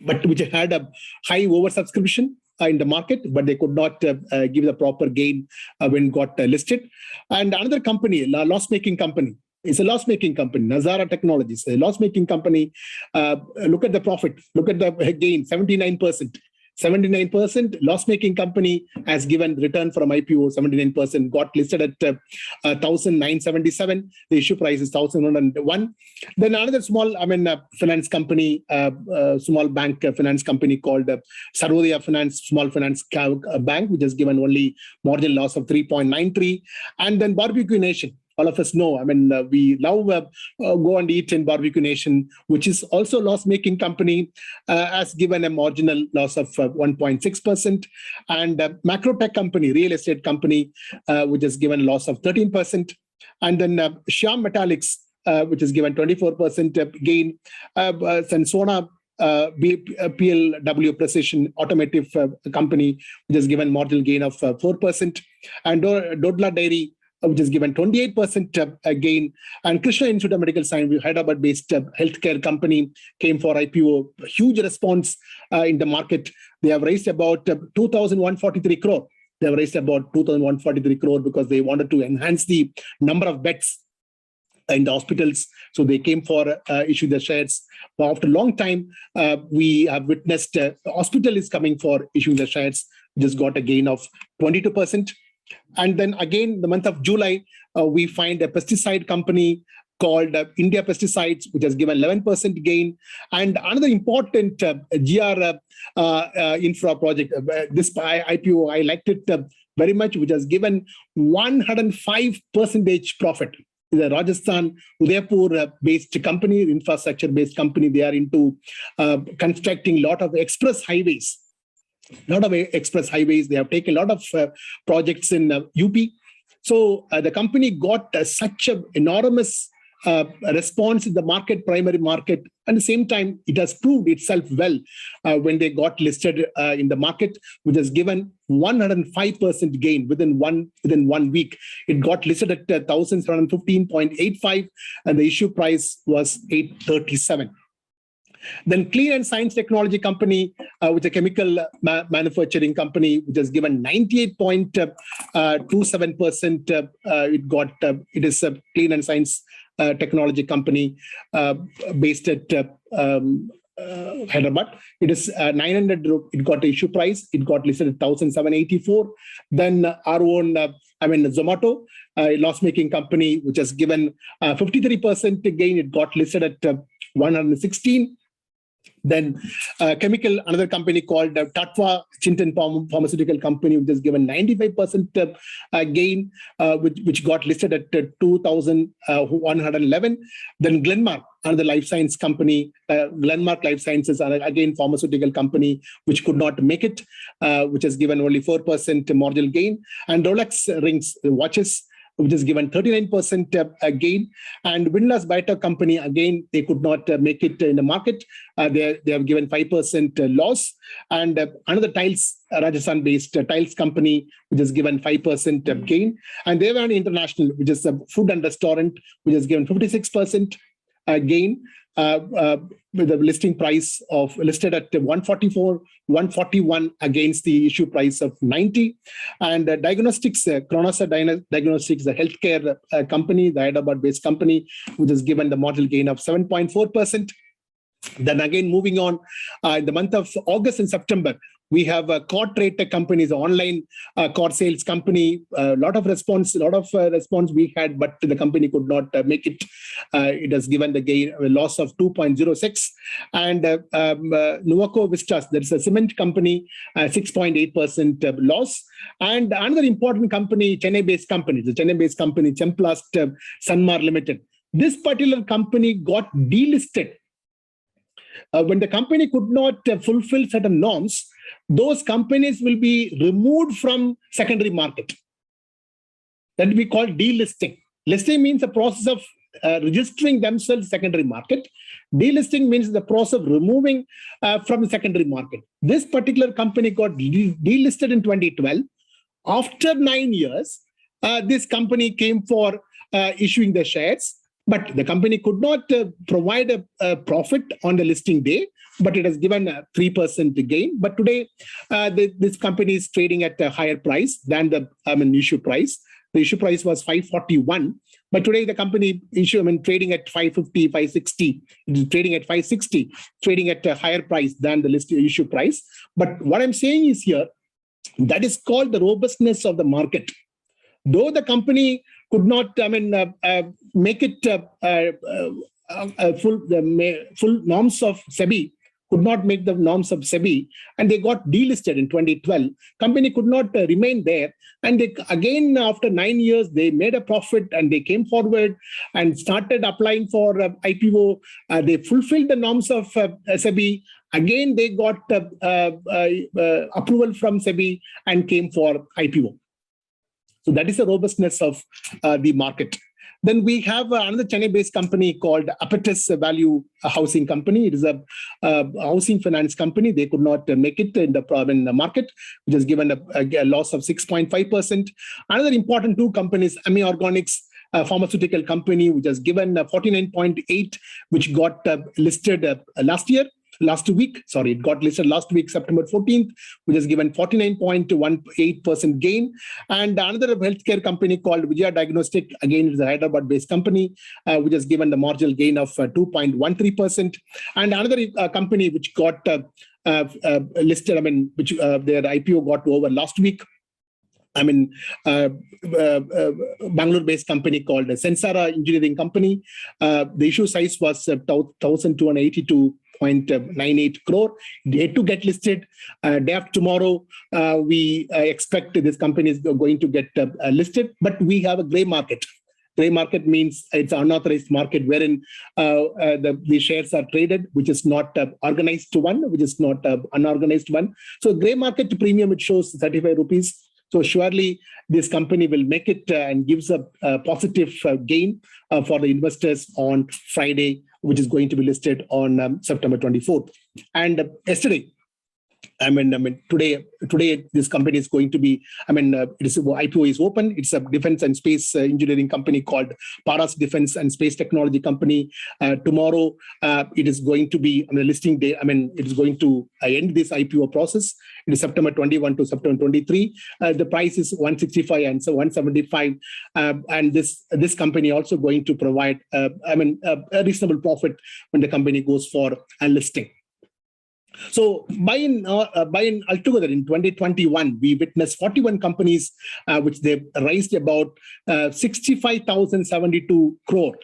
but which had a high oversubscription in the market, but they could not give the proper gain when got listed. And another company, loss-making company, it's a loss-making company, Nazara Technologies, a loss-making company. Look at the profit, look at the gain, 79%. 79%, loss-making company has given return from IPO, 79%, got listed at 1,977. The issue price is 1,101. Then another small, finance company, small bank finance company called Sarodaya Finance, small finance bank, which has given only marginal loss of 3.93. And then Barbecue Nation. All of us know, we now go and eat in Barbecue Nation, which is also loss-making company, has given a marginal loss of 1.6%. And Macrotech company, real estate company, which has given a loss of 13%. And then Shyam Metallics, which has given 24% gain. Sensona PLW Precision Automotive company, which has given marginal gain of 4%. And Dodla Dairy, which has given 28% gain. And Krishna Institute of Medical Science, Hyderabad-based healthcare company, came for IPO. Huge response in the market. They have raised about 2,143 crore. They have raised about 2,143 crore because they wanted to enhance the number of beds in the hospitals. So they came for issue the shares. But after a long time, we have witnessed hospital is coming for issuing the shares. Just got a gain of 22%. And then again, the month of July, we find a pesticide company called India Pesticides, which has given 11% gain. And another important GR infra project, this IPO, I liked it very much, which has given 105% profit. The Rajasthan, Udaipur-based company, infrastructure-based company. They are into constructing a lot of express highways. They have taken a lot of projects in UP. So the company got such an enormous response in the market, primary market. At the same time, it has proved itself well when they got listed in the market, which has given 105% gain within one week. It got listed at 1,715.85, and the issue price was 837. Then Clean and Science Technology Company, which is a chemical manufacturing company, which has given 98.27%. It is a Clean and Science Technology company based at Hyderabad. It is 900. It got the issue price. It got listed at 1,784. Then our own, Zomato, a loss-making company, which has given 53% gain. It got listed at 116. Then chemical, another company called Tatva Chintan Pharmaceutical Company, which has given 95% gain, which got listed at 2,111. Then Glenmark, another life science company, Glenmark Life Sciences, again pharmaceutical company, which could not make it, which has given only 4% marginal gain. And Rolex rings, watches, which has given 39% gain. And Windlass Biotech Company, again, they could not make it in the market. They have given 5% loss. And another tiles, Rajasthan-based tiles company, which has given 5% gain. And they were international, which is a food and restaurant, which has given 56% gain. With the listing price of listed at 144, 141 against the issue price of 90. And diagnostics, Chronosa Diagnostics, the healthcare company, the Hyderabad-based company, which has given the marginal gain of 7.4%. Then again, moving on, in the month of August and September, we have cord trade companies, online cord sales company. A lot of response we had, but the company could not make it. It has given the gain a loss of 2.06. And Nuvoco Vistas, that is a cement company, 6.8% loss. And another important company, Chennai-based company, the Chennai-based company, Chemplast Sanmar Limited. This particular company got delisted. When the company could not fulfill certain norms, those companies will be removed from secondary market. That we call delisting. Listing means the process of registering themselves secondary market. Delisting means the process of removing from the secondary market. This particular company got delisted in 2012. After 9 years, this company came for issuing the shares. But the company could not provide a profit on the listing day, but it has given a 3% gain. But today, this company is trading at a higher price than the issue price. The issue price was 541, but today the company trading at 550, 560. It is trading at 560, trading at a higher price than the listing issue price. But what I'm saying is here, that is called the robustness of the market. Though the company could not, make it full norms of SEBI, could not make the norms of SEBI, and they got delisted in 2012. Company could not remain there, and they, again after 9 years, they made a profit and they came forward and started applying for IPO. They fulfilled the norms of SEBI. Again, they got approval from SEBI and came for IPO. So that is the robustness of the market. Then we have another Chennai-based company called Apetus Value Housing Company. It is a housing finance company. They could not make it in the market, which has given a loss of 6.5%. Another important two companies, Ami Organics, a pharmaceutical company, which has given 49.8, which got listed last week, it got listed last week, September 14th, which has given 49.18% gain. And another healthcare company called Vijaya Diagnostic, again, it is a Hyderabad-based company, which has given the marginal gain of 2.13%. And another company which got listed, which their IPO got over last week, Bangalore-based company called Sensara Engineering Company. The issue size was 1,282.98 crore. They had to get listed. Day after tomorrow, we expect this company is going to get listed, but we have a gray market. Gray market means it's an unauthorized market wherein the shares are traded, which is not organized one, which is not unorganized one. So gray market premium, it shows 35 rupees. So surely this company will make it and gives a positive gain for the investors on Friday, which is going to be listed on September 24th. And yesterday, today this company is going to be, IPO is open. It's a defense and space engineering company called Paras Defense and Space Technology Company. Tomorrow, it is going to be on the listing day. It is going to end this IPO process. It is September 21 to September 23. The price is 165 and so 175. And this company also going to provide, a reasonable profit when the company goes for a listing. So by in altogether in 2021, we witnessed 41 companies which they raised about 65,072 crore.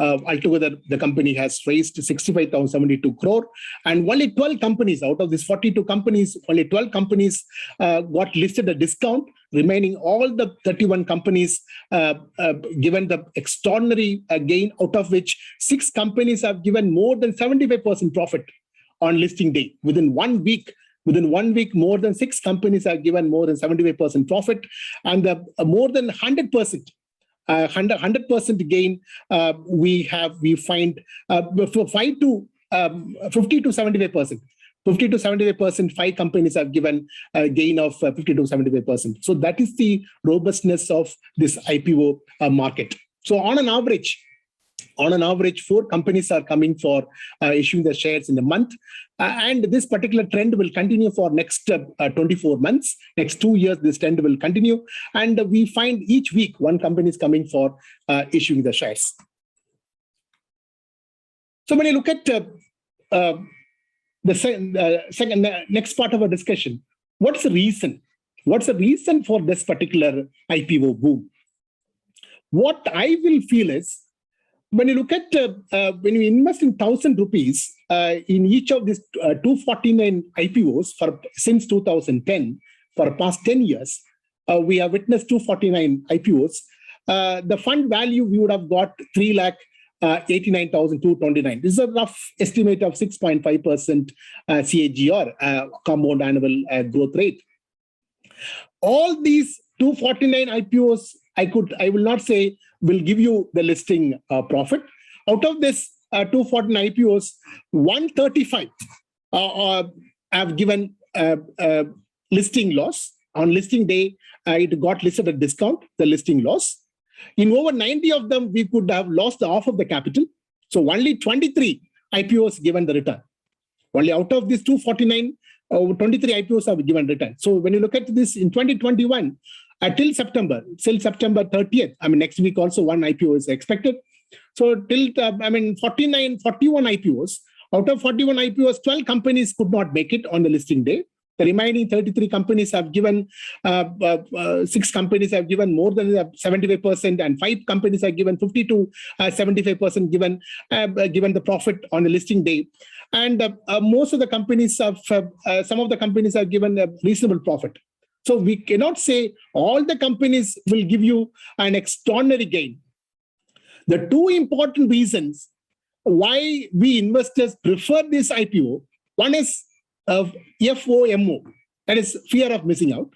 Altogether, the company has raised 65,072 crore, and only 12 companies out of these 42 companies, only 12 companies got listed at discount. Remaining all the 31 companies given the extraordinary gain, out of which 6 companies have given more than 75% profit on listing day. Within 1 week, more than 6 companies have given more than 75% profit, and more than 100%. 100% gain we find for 50 to 75%. 50 to 75%, 5 companies have given a gain of 50 to 75%. So that is the robustness of this IPO market. So on an average, 4 companies are coming for issuing the shares in a month. And this particular trend will continue for next 24 months. Next 2 years, this trend will continue. And we find each week 1 company is coming for issuing the shares. So when you look at the next part of our discussion, what's the reason? What's the reason for this particular IPO boom? What I will feel is, when you look at, when you invest in 1,000 rupees in each of these 249 IPOs since 2010, for the past 10 years, we have witnessed 249 IPOs. The fund value we would have got 3,89,229. This is a rough estimate of 6.5% CAGR, compound annual growth rate. All these 249 IPOs, I will not say will give you the listing profit. Out of this 249 IPOs, 135 have given listing loss. On listing day, it got listed at discount, the listing loss. In over 90 of them, we could have lost half of the capital. So only 23 IPOs given the return. Only out of these 249, 23 IPOs have given return. So when you look at this in 2021, till September 30th, next week also 1 IPO is expected. So till, 41 IPOs, out of 41 IPOs, 12 companies could not make it on the listing day. The remaining 33 companies have given, 6 companies have given more than 75%, and 5 companies have given 50 to 75% given the profit on the listing day. And most of the companies some of the companies have given a reasonable profit. So we cannot say all the companies will give you an extraordinary gain. The 2 important reasons why we investors prefer this IPO, one is FOMO, that is fear of missing out.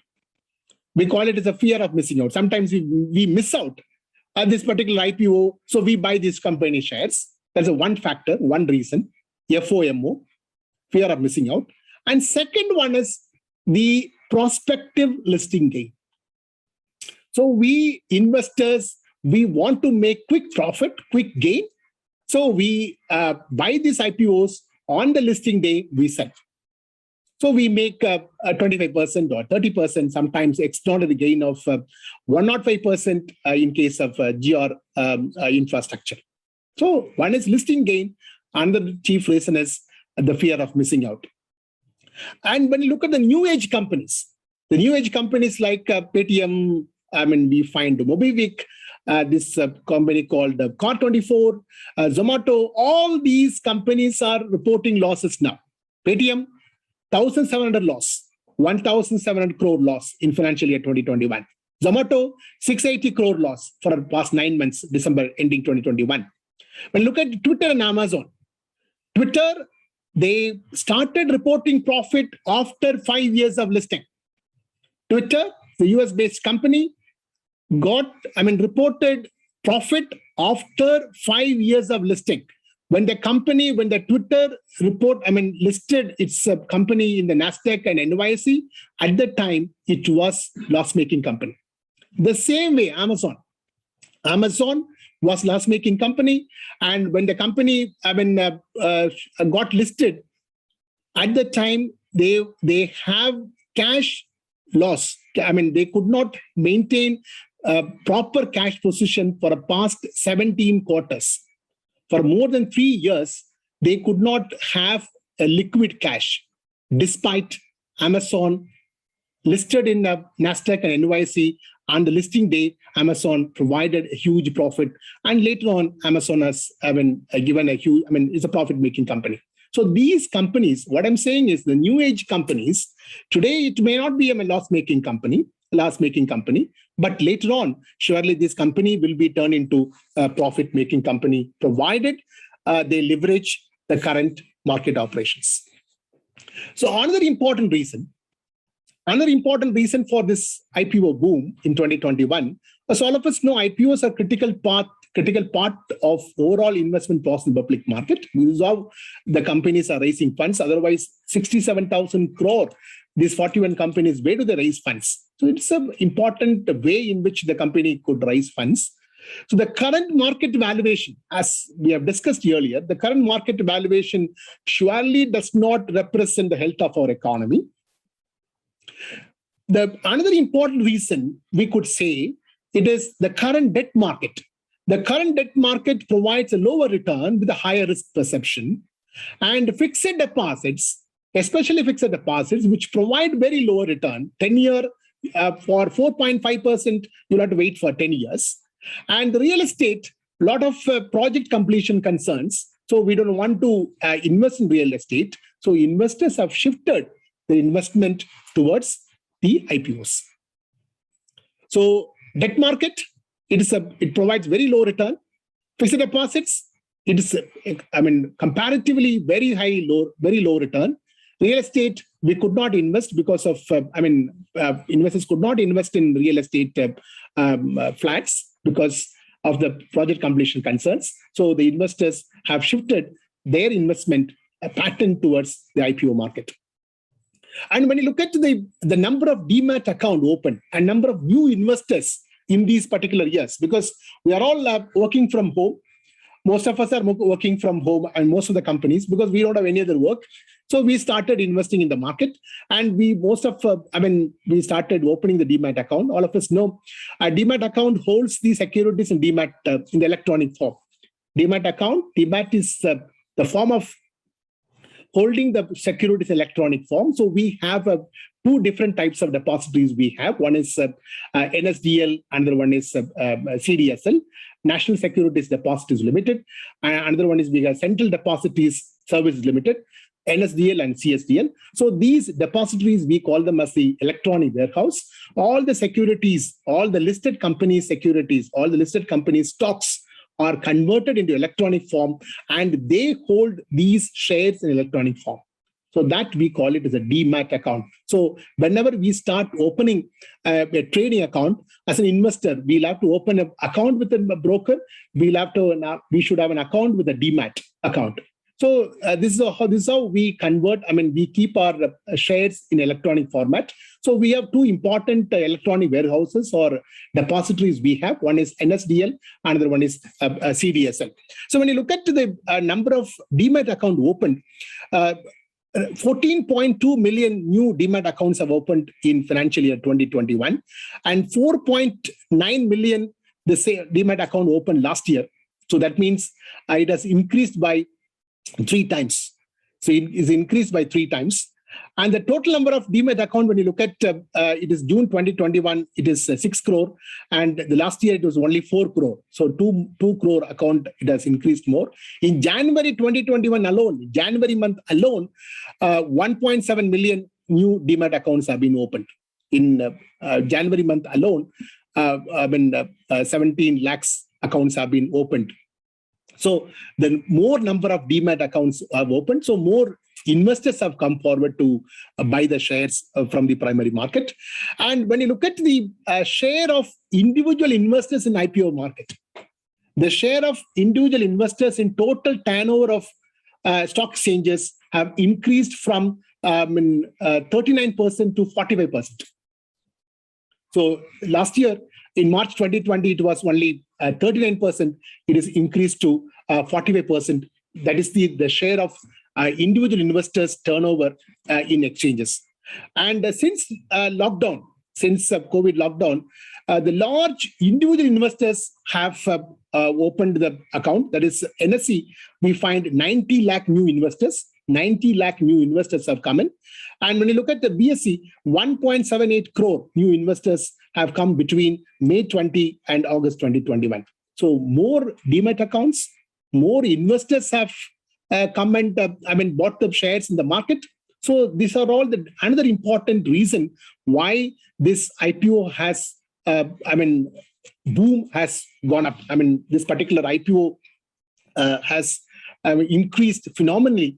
We call it as a fear of missing out. Sometimes we miss out at this particular IPO, so we buy these company shares. That's a one factor, one reason, FOMO, fear of missing out. And second one is the prospective listing gain. So we investors, we want to make quick profit, quick gain. So we buy these IPOs on the listing day, we sell. So we make a 25% or 30%, sometimes extraordinary gain of 105% in case of GR infrastructure. So one is listing gain, and the chief reason is the fear of missing out. And when you look at the new age companies like Paytm, we find Mobivik, this company called Car24, Zomato, all these companies are reporting losses now. Paytm, 1,700 loss, 1,700 crore loss in financial year 2021. Zomato, 680 crore loss for the past 9 months, December ending 2021. When you look at Twitter and Amazon, Twitter, they started reporting profit after 5 years of listing. Twitter, the US-based company, reported profit after 5 years of listing. When the Twitter report, listed its company in the NASDAQ and NYSE, at that time, it was loss-making company. The same way, Amazon was loss-making company. And when the company, got listed, at the time, they have cash loss. They could not maintain a proper cash position for the past 17 quarters. For more than 3 years, they could not have a liquid cash, despite Amazon listed in NASDAQ and NYSE. On the listing day, Amazon provided a huge profit. And later on, Amazon has given a huge, it's a profit-making company. So these companies, what I'm saying is the new age companies, today it may not be a loss-making company, but later on, surely this company will be turned into a profit-making company, provided they leverage the current market operations. So another important reason for this IPO boom in 2021, as all of us know, IPOs are critical part of overall investment process in the public market. This is how the companies are raising funds. Otherwise, 67,000 crore, these 41 companies, where do they raise funds? So it's an important way in which the company could raise funds. So the current market valuation, as we have discussed earlier, the current market valuation surely does not represent the health of our economy. Another important reason we could say it is the current debt market. The current debt market provides a lower return with a higher risk perception, and fixed deposits, especially fixed deposits, which provide very low return, 10-year for 4.5%, you'll have to wait for 10 years. And the real estate, a lot of project completion concerns. So we don't want to invest in real estate. So investors have shifted the investment towards the IPOs. So debt market, it provides very low return. Fixed deposits, it is comparatively very low return. Real estate, we could not invest because of investors could not invest in real estate flats because of the project completion concerns. So the investors have shifted their investment pattern towards the IPO market. And when you look at the number of demat account open and number of new investors in these particular years, because we are all working from home. Most of us are working from home, and most of the companies, because we don't have any other work. So we started investing in the market, and we started opening the demat account. All of us know a demat account holds the securities in demat in the electronic form. Demat is the form of holding the securities electronic form. So we have two different types of depositories we have. One is NSDL, another one is CDSL, National Securities Depositories Limited. Another one is we have Central Depositories Services Limited, NSDL and CSDL. So these depositories, we call them as the electronic warehouse. All the securities, all the listed companies' securities, all the listed companies' stocks are converted into electronic form, and they hold these shares in electronic form. So that we call it as a demat account. So whenever we start opening a trading account as an investor, we'll have to open an account with a broker. We should have an account with a demat account. So this is how we convert. We keep our shares in electronic format. So we have two important electronic warehouses or depositories we have. One is NSDL, another one is CDSL. So when you look at the number of demat accounts opened, 14.2 million new demat accounts have opened in financial year 2021, and 4.9 million the demat account opened last year. So that means it has increased by 3 times. So it is increased by 3 times. And the total number of demat account, when you look at it is June 2021, it is 6 crore. And the last year it was only 4 crore. So 2 crore account, it has increased more. In January 2021 alone, January month alone, 1.7 million new demat accounts have been opened. In January month alone, 17 lakhs accounts have been opened. So the more number of demat accounts have opened, so more investors have come forward to buy the shares from the primary market. And when you look at the share of individual investors in IPO market, the share of individual investors in total turnover of stock exchanges have increased from 39% to 45%. So last year, in March 2020, it was only 39%. It is increased to 45%. That is the share of individual investors' turnover in exchanges. And since COVID lockdown, the large individual investors have opened the account. That is NSE. We find 90 lakh new investors. 90 lakh new investors have come in. And when you look at the BSE, 1.78 crore new investors have come between May 20 and August 2021. So more demat accounts, more investors have come and bought the shares in the market. So these are all another important reason why this IPO has, boom has gone up. This particular IPO has increased phenomenally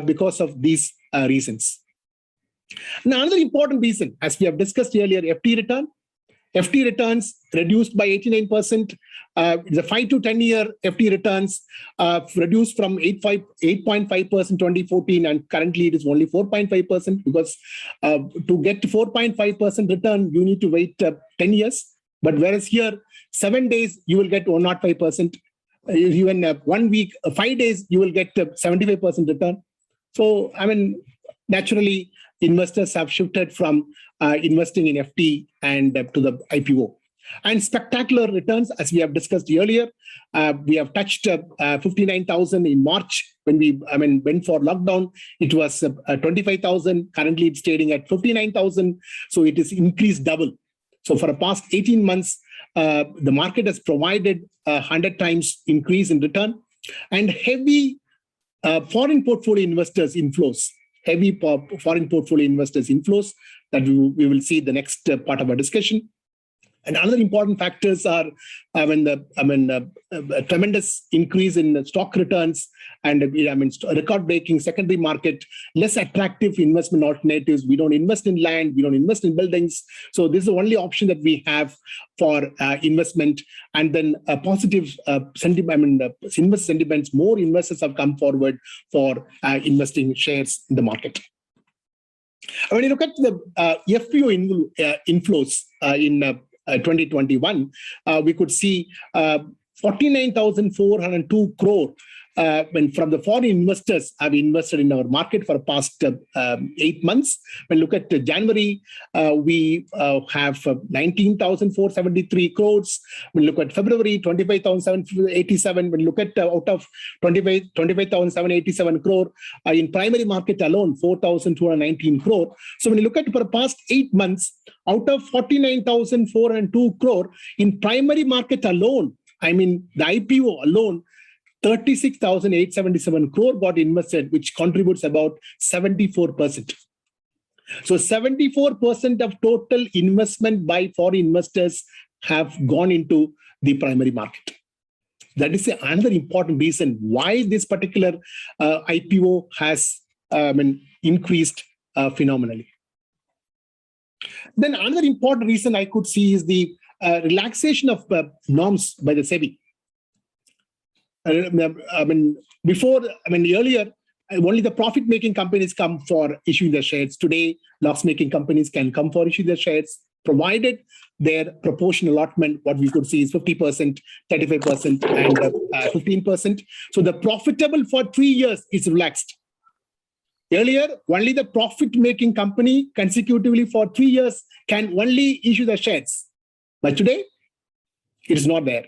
because of these reasons. Now, another important reason, as we have discussed earlier, FT return. FT returns reduced by 89%. The 5 to 10 year FT returns reduced from 8.5% 2014, and currently it is only 4.5%, because to get 4.5% return, you need to wait 10 years. But whereas here, 7 days, you will get 105%. Even 1 week, 5 days, you will get 75% return. So, naturally, investors have shifted from investing in FT and to the IPO. And spectacular returns, as we have discussed earlier. We have touched 59,000 in March when we went for lockdown. It was 25,000. Currently, it's trading at 59,000. So it is increased double. So for the past 18 months, the market has provided 100 times increase in return, and heavy foreign portfolio investors inflows. Heavy foreign portfolio investors inflows that we will see the next part of our discussion. And other important factors are tremendous increase in stock returns and record-breaking secondary market, less attractive investment alternatives. We don't invest in land, we don't invest in buildings. So this is the only option that we have for investment. And then positive investor sentiments. More investors have come forward for investing shares in the market. When you look at the FPO inflows in 2021, we could see 49,402 crore from the foreign investors have invested in our market for the past 8 months. When you look at January, we have 19,473 crores. When you look at February, 25,787. When you look at out of 25,787 crore, in primary market alone, 4,219 crore. So when you look at for the past 8 months, out of 49,402 crore, in primary market alone, the IPO alone, 36,877 crore got invested, which contributes about 74%. So 74% of total investment by foreign investors have gone into the primary market. That is another important reason why this particular IPO has increased phenomenally. Then another important reason I could see is the relaxation of norms by the SEBI. Earlier, only the profit-making companies come for issuing their shares. Today, loss-making companies can come for issuing their shares, provided their proportion allotment, what we could see is 50%, 35%, and 15%. So the profitable for 3 years is relaxed. Earlier, only the profit-making company consecutively for 3 years can only issue the shares. But today, it is not there.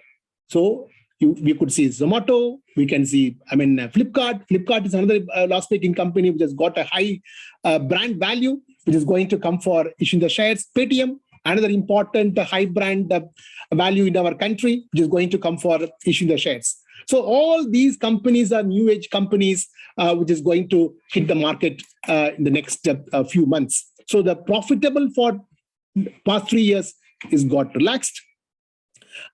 So we could see Zomato, we can see, Flipkart. Flipkart is another loss-making company which has got a high brand value, which is going to come for issuing the shares. Paytm, another important high brand value in our country, which is going to come for issuing the shares. So all these companies are new age companies, which is going to hit the market in the next few months. So the profitable for past 3 years is got relaxed.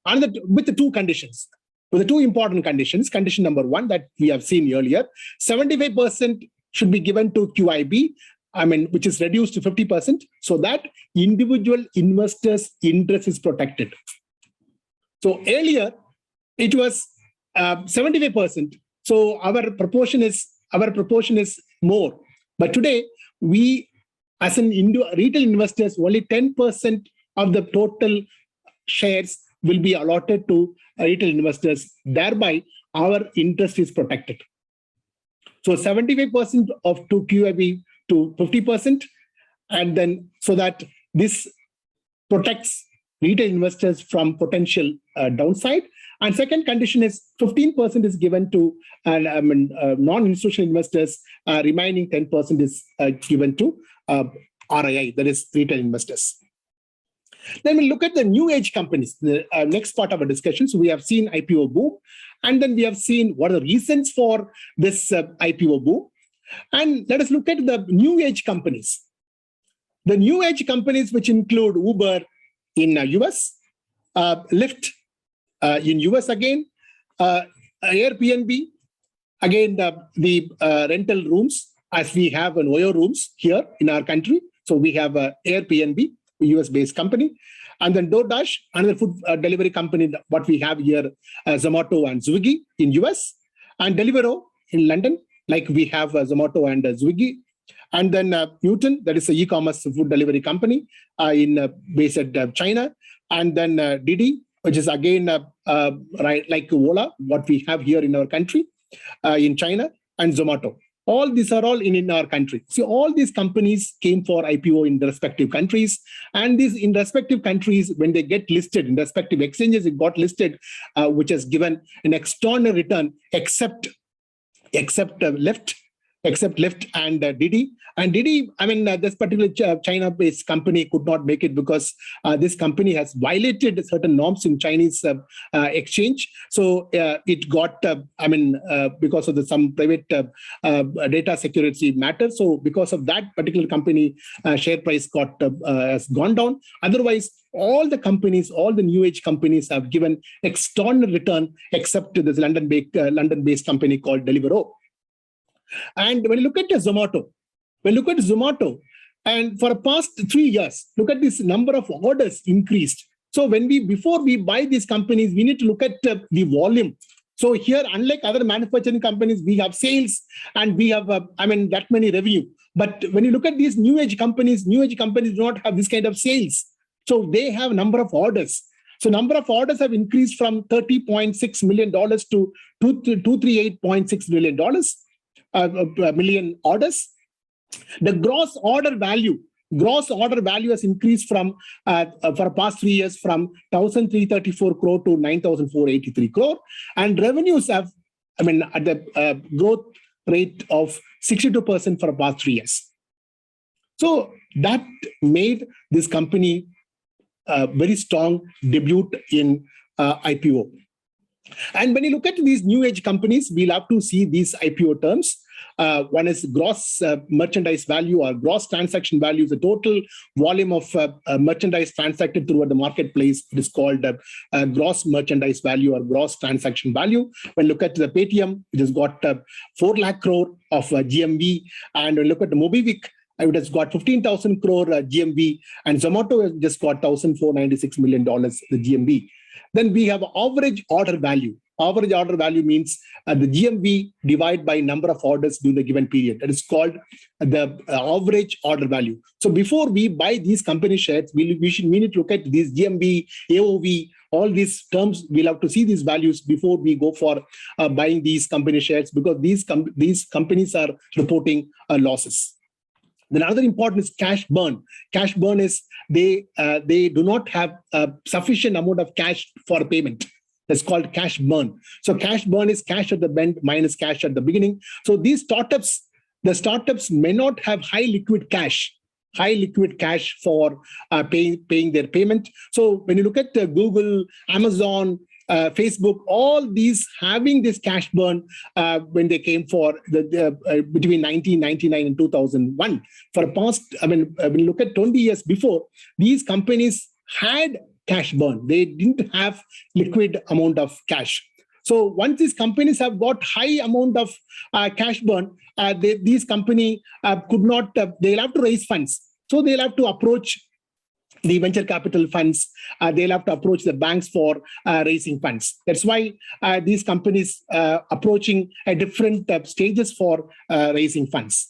And with the two conditions. With the two important conditions, condition number one that we have seen earlier, 75% should be given to QIB, which is reduced to 50%, so that individual investors' interest is protected. So earlier, it was 75%. So our proportion is more. But today, we, as retail investors, only 10% of the total shares will be allotted to retail investors. Thereby, our interest is protected. So 75% of to QIB to 50%, and then so that this protects retail investors from potential downside. And second condition is 15% is given to non-institutional investors. Remaining 10% is given to RII, that is retail investors. Then we look at the new age companies, the next part of our discussion. So we have seen IPO boom, and then we have seen what are the reasons for this IPO boom. And let us look at the new age companies. The new age companies, which include Uber in US, Lyft in US again, Airbnb, again the rental rooms, as we have an OYO rooms here in our country. So we have Airbnb, a US-based company, and then DoorDash, another food delivery company, what we have here, Zomato and Swiggy in US, and Deliveroo in London, like we have Zomato and Swiggy. And then Newton, that is an e-commerce food delivery company based at China. And then Didi, which is again right like Ola, what we have here in our country, in China, and Zomato. All these are all in our country. So all these companies came for IPO in the respective countries. And these in respective countries, when they get listed in respective exchanges, it got listed, which has given an extraordinary return, except Lyft and Didi. And Didi, I mean, this particular China-based company could not make it because this company has violated certain norms in Chinese exchange. So it got, because of some private data security matter. So because of that particular company, share price has gone down. Otherwise, all the companies, all the new age companies have given extraordinary return, except to this London-based company called Deliveroo. And when you look at Zomato, and for the past 3 years, look at this number of orders increased. So before we buy these companies, we need to look at the volume. So here, unlike other manufacturing companies, we have sales and we have, that many revenue. But when you look at these new age companies do not have this kind of sales. So they have a number of orders. So number of orders have increased from $30.6 million to $238.6 million orders. The gross order value has increased from for the past 3 years from 1,334 crore to 9,483 crore, and revenues have at the growth rate of 62% for the past 3 years. So that made this company very strong debut in IPO. And when you look at these new age companies, we'll have to see these IPO terms. One is gross merchandise value or gross transaction value, the total volume of merchandise transacted through the marketplace. It is called gross merchandise value or gross transaction value. When you look at the Paytm, it has got 4 lakh crore of GMV. And when you look at the Mobivic, it has got 15,000 crore GMV. And Zomato has just got $1,496 million the GMV. Then we have average order value. Average order value means the GMV divided by number of orders during the given period. That is called the average order value. So before we buy these company shares, we need to look at these GMV, AOV, all these terms. We'll have to see these values before we go for buying these company shares, because these companies are reporting losses. Then another important is cash burn. Cash burn is they do not have a sufficient amount of cash for payment. That's called cash burn. So cash burn is cash at the end minus cash at the beginning. So these startups, the startups may not have high liquid cash for paying their payment. So when you look at Google, Amazon, Facebook, all these having this cash burn when they came for between 1999 and 2001. For past, when you look at 20 years before, these companies had cash burn. They didn't have liquid amount of cash. So once these companies have got high amount of cash burn, these companies could not, they'll have to raise funds. So they'll have to approach the venture capital funds. They'll have to approach the banks for raising funds. That's why these companies approaching at different stages for raising funds.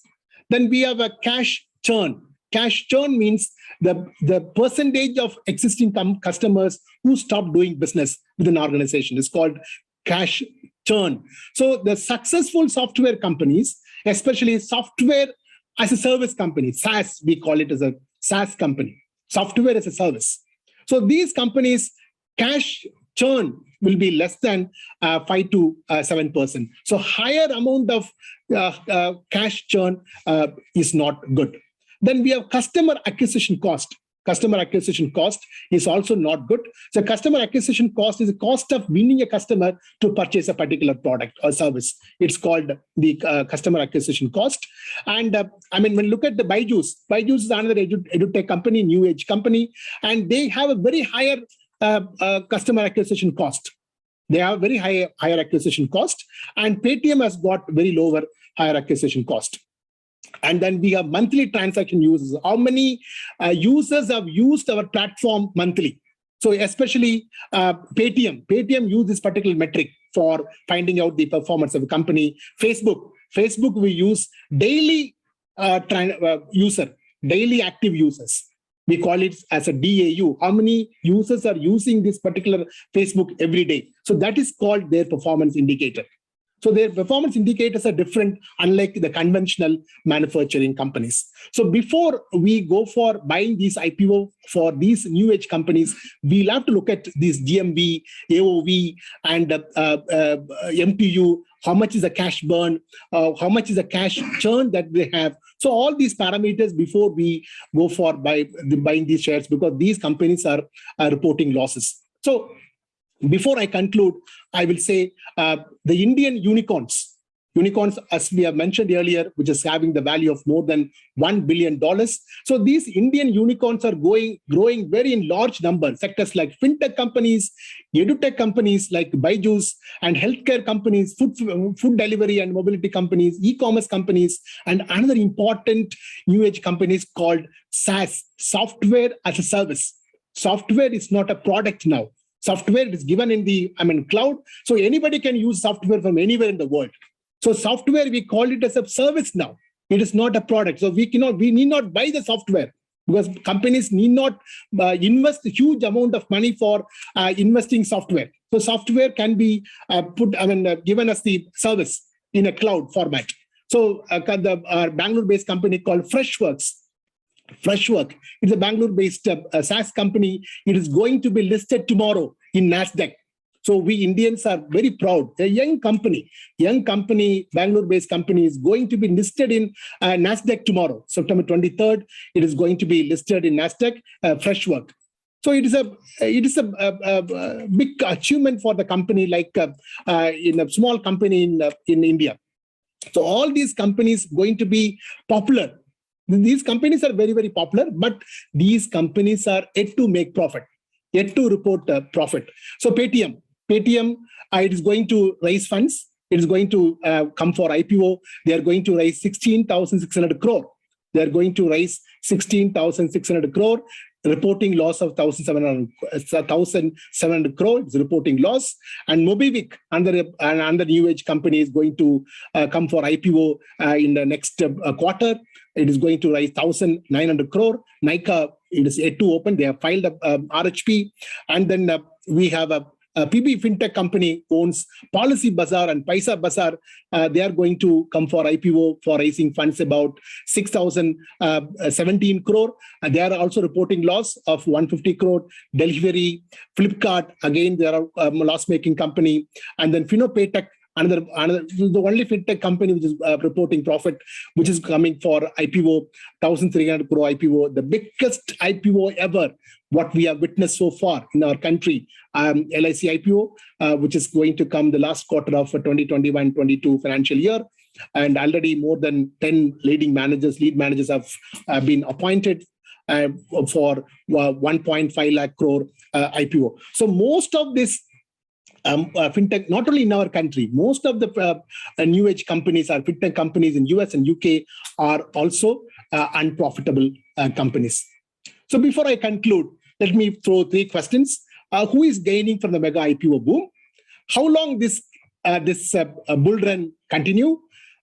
Then we have a cash churn. Cash churn means the percentage of existing customers who stop doing business with an organization is called cash churn. So the successful software companies, especially software as a service company, SaaS, we call it as a SaaS company, software as a service. So these companies, cash churn will be less than 5 to 7%. So higher amount of cash churn is not good. Then we have customer acquisition cost. Customer acquisition cost is also not good. So customer acquisition cost is the cost of winning a customer to purchase a particular product or service. It's called the customer acquisition cost. And when you look at the Byju's is another edutech company, new age company, and they have a very higher customer acquisition cost. They have very higher acquisition cost, and Paytm has got very lower higher acquisition cost. And then we have monthly transaction users. How many users have used our platform monthly? So especially Paytm use this particular metric for finding out the performance of the company. Facebook we use daily daily active users. We call it as a DAU. How many users are using this particular Facebook every day? So that is called their performance indicator. So their performance indicators are different, unlike the conventional manufacturing companies. So before we go for buying these IPO for these new age companies, we'll have to look at these GMV, AOV, and MTU. How much is the cash burn? How much is the cash churn that they have? So all these parameters before we go for buying these shares, because these companies are reporting losses. So before I conclude, I will say the Indian unicorns, as we have mentioned earlier, which is having the value of more than $1 billion. So these Indian unicorns are growing very in large numbers. Sectors like fintech companies, edutech companies like Byju's, and healthcare companies, food delivery and mobility companies, e-commerce companies, and another important new age companies called SaaS, software as a service. Software is not a product now. Software is given in the cloud, so anybody can use software from anywhere in the world. So software, we call it as a service now. It is not a product. So we need not buy the software, because companies need not invest a huge amount of money for investing software. So software can be given as the service in a cloud format. So our Bangalore-based company called Freshwork is a Bangalore-based SaaS company. It is going to be listed tomorrow in NASDAQ. So we Indians are very proud. A young company, Bangalore-based company is going to be listed in NASDAQ tomorrow, September 23rd. It is going to be listed in NASDAQ, Freshwork. So it is a big achievement for the company, like in a small company in India. So all these companies going to be popular. These companies are very, very popular, but these companies are yet to make profit, yet to report profit. So Paytm, it is going to raise funds. It is going to come for IPO. They are going to raise 16,600 crore. They are going to raise 16,600 crore, reporting loss of 1,700 crore. It's reporting loss. And Mobivik, another new age company, is going to come for IPO in the next quarter. It is going to raise 1,900 crore. Nika, it is yet to open. They have filed a RHP. And then we have a PB fintech company owns Policy Bazaar and Paisa Bazaar. They are going to come for IPO for raising funds about 6,017 crore. They are also reporting loss of 150 crore. Delivery, Flipkart, again, they are a loss-making company. And then FinoPaytech, another the only fintech company which is reporting profit, which is coming for IPO, 1,300 crore IPO, the biggest IPO ever, what we have witnessed so far in our country. LIC IPO, which is going to come the last quarter of 2021-22 financial year. And already more than 10 lead managers have been appointed for 1.5 lakh crore IPO. So most of this fintech, not only in our country, most of the new age companies are fintech companies in US and UK are also unprofitable companies. So before I conclude, let me throw three questions. Who is gaining from the mega IPO boom? How long this bull run continue?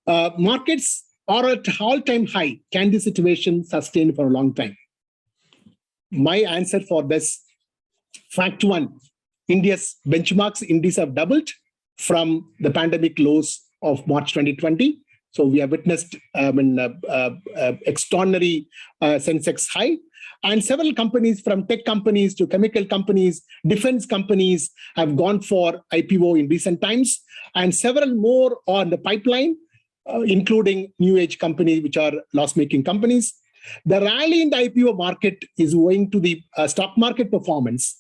Markets are at all-time high. Can this situation sustain for a long time? My answer for this, fact one, India's benchmarks indices have doubled from the pandemic lows of March 2020. So we have witnessed extraordinary Sensex high. And several companies, from tech companies to chemical companies, defense companies, have gone for IPO in recent times, and several more are in the pipeline, including new age companies, which are loss-making companies. The rally in the IPO market is owing to the stock market performance.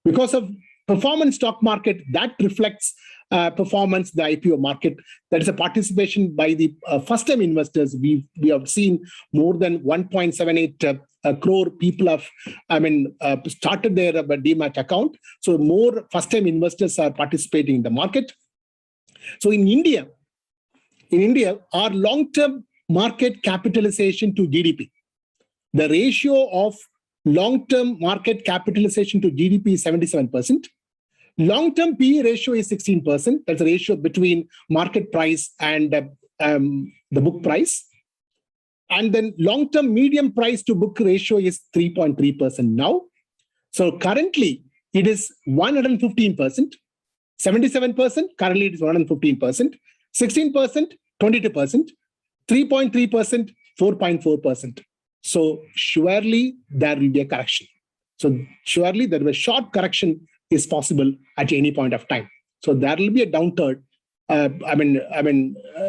Because of performance stock market, that reflects performance the IPO market. That is a participation by the first-time investors. We have seen more than 1.78 crore people have, started their demat account. So more first-time investors are participating in the market. So in India, our long-term market capitalization to GDP, the ratio of long-term market capitalization to GDP is 77%. Long-term PE ratio is 16%. That's a ratio between market price and the book price. And then long-term median price to book ratio is 3.3% now. So currently it is 115%, 77%, currently it is 115%, 16%, 22%, 3.3%, 4.4%. So surely there will be a correction. So surely there will be a short correction is possible at any point of time. So there will be a downturn,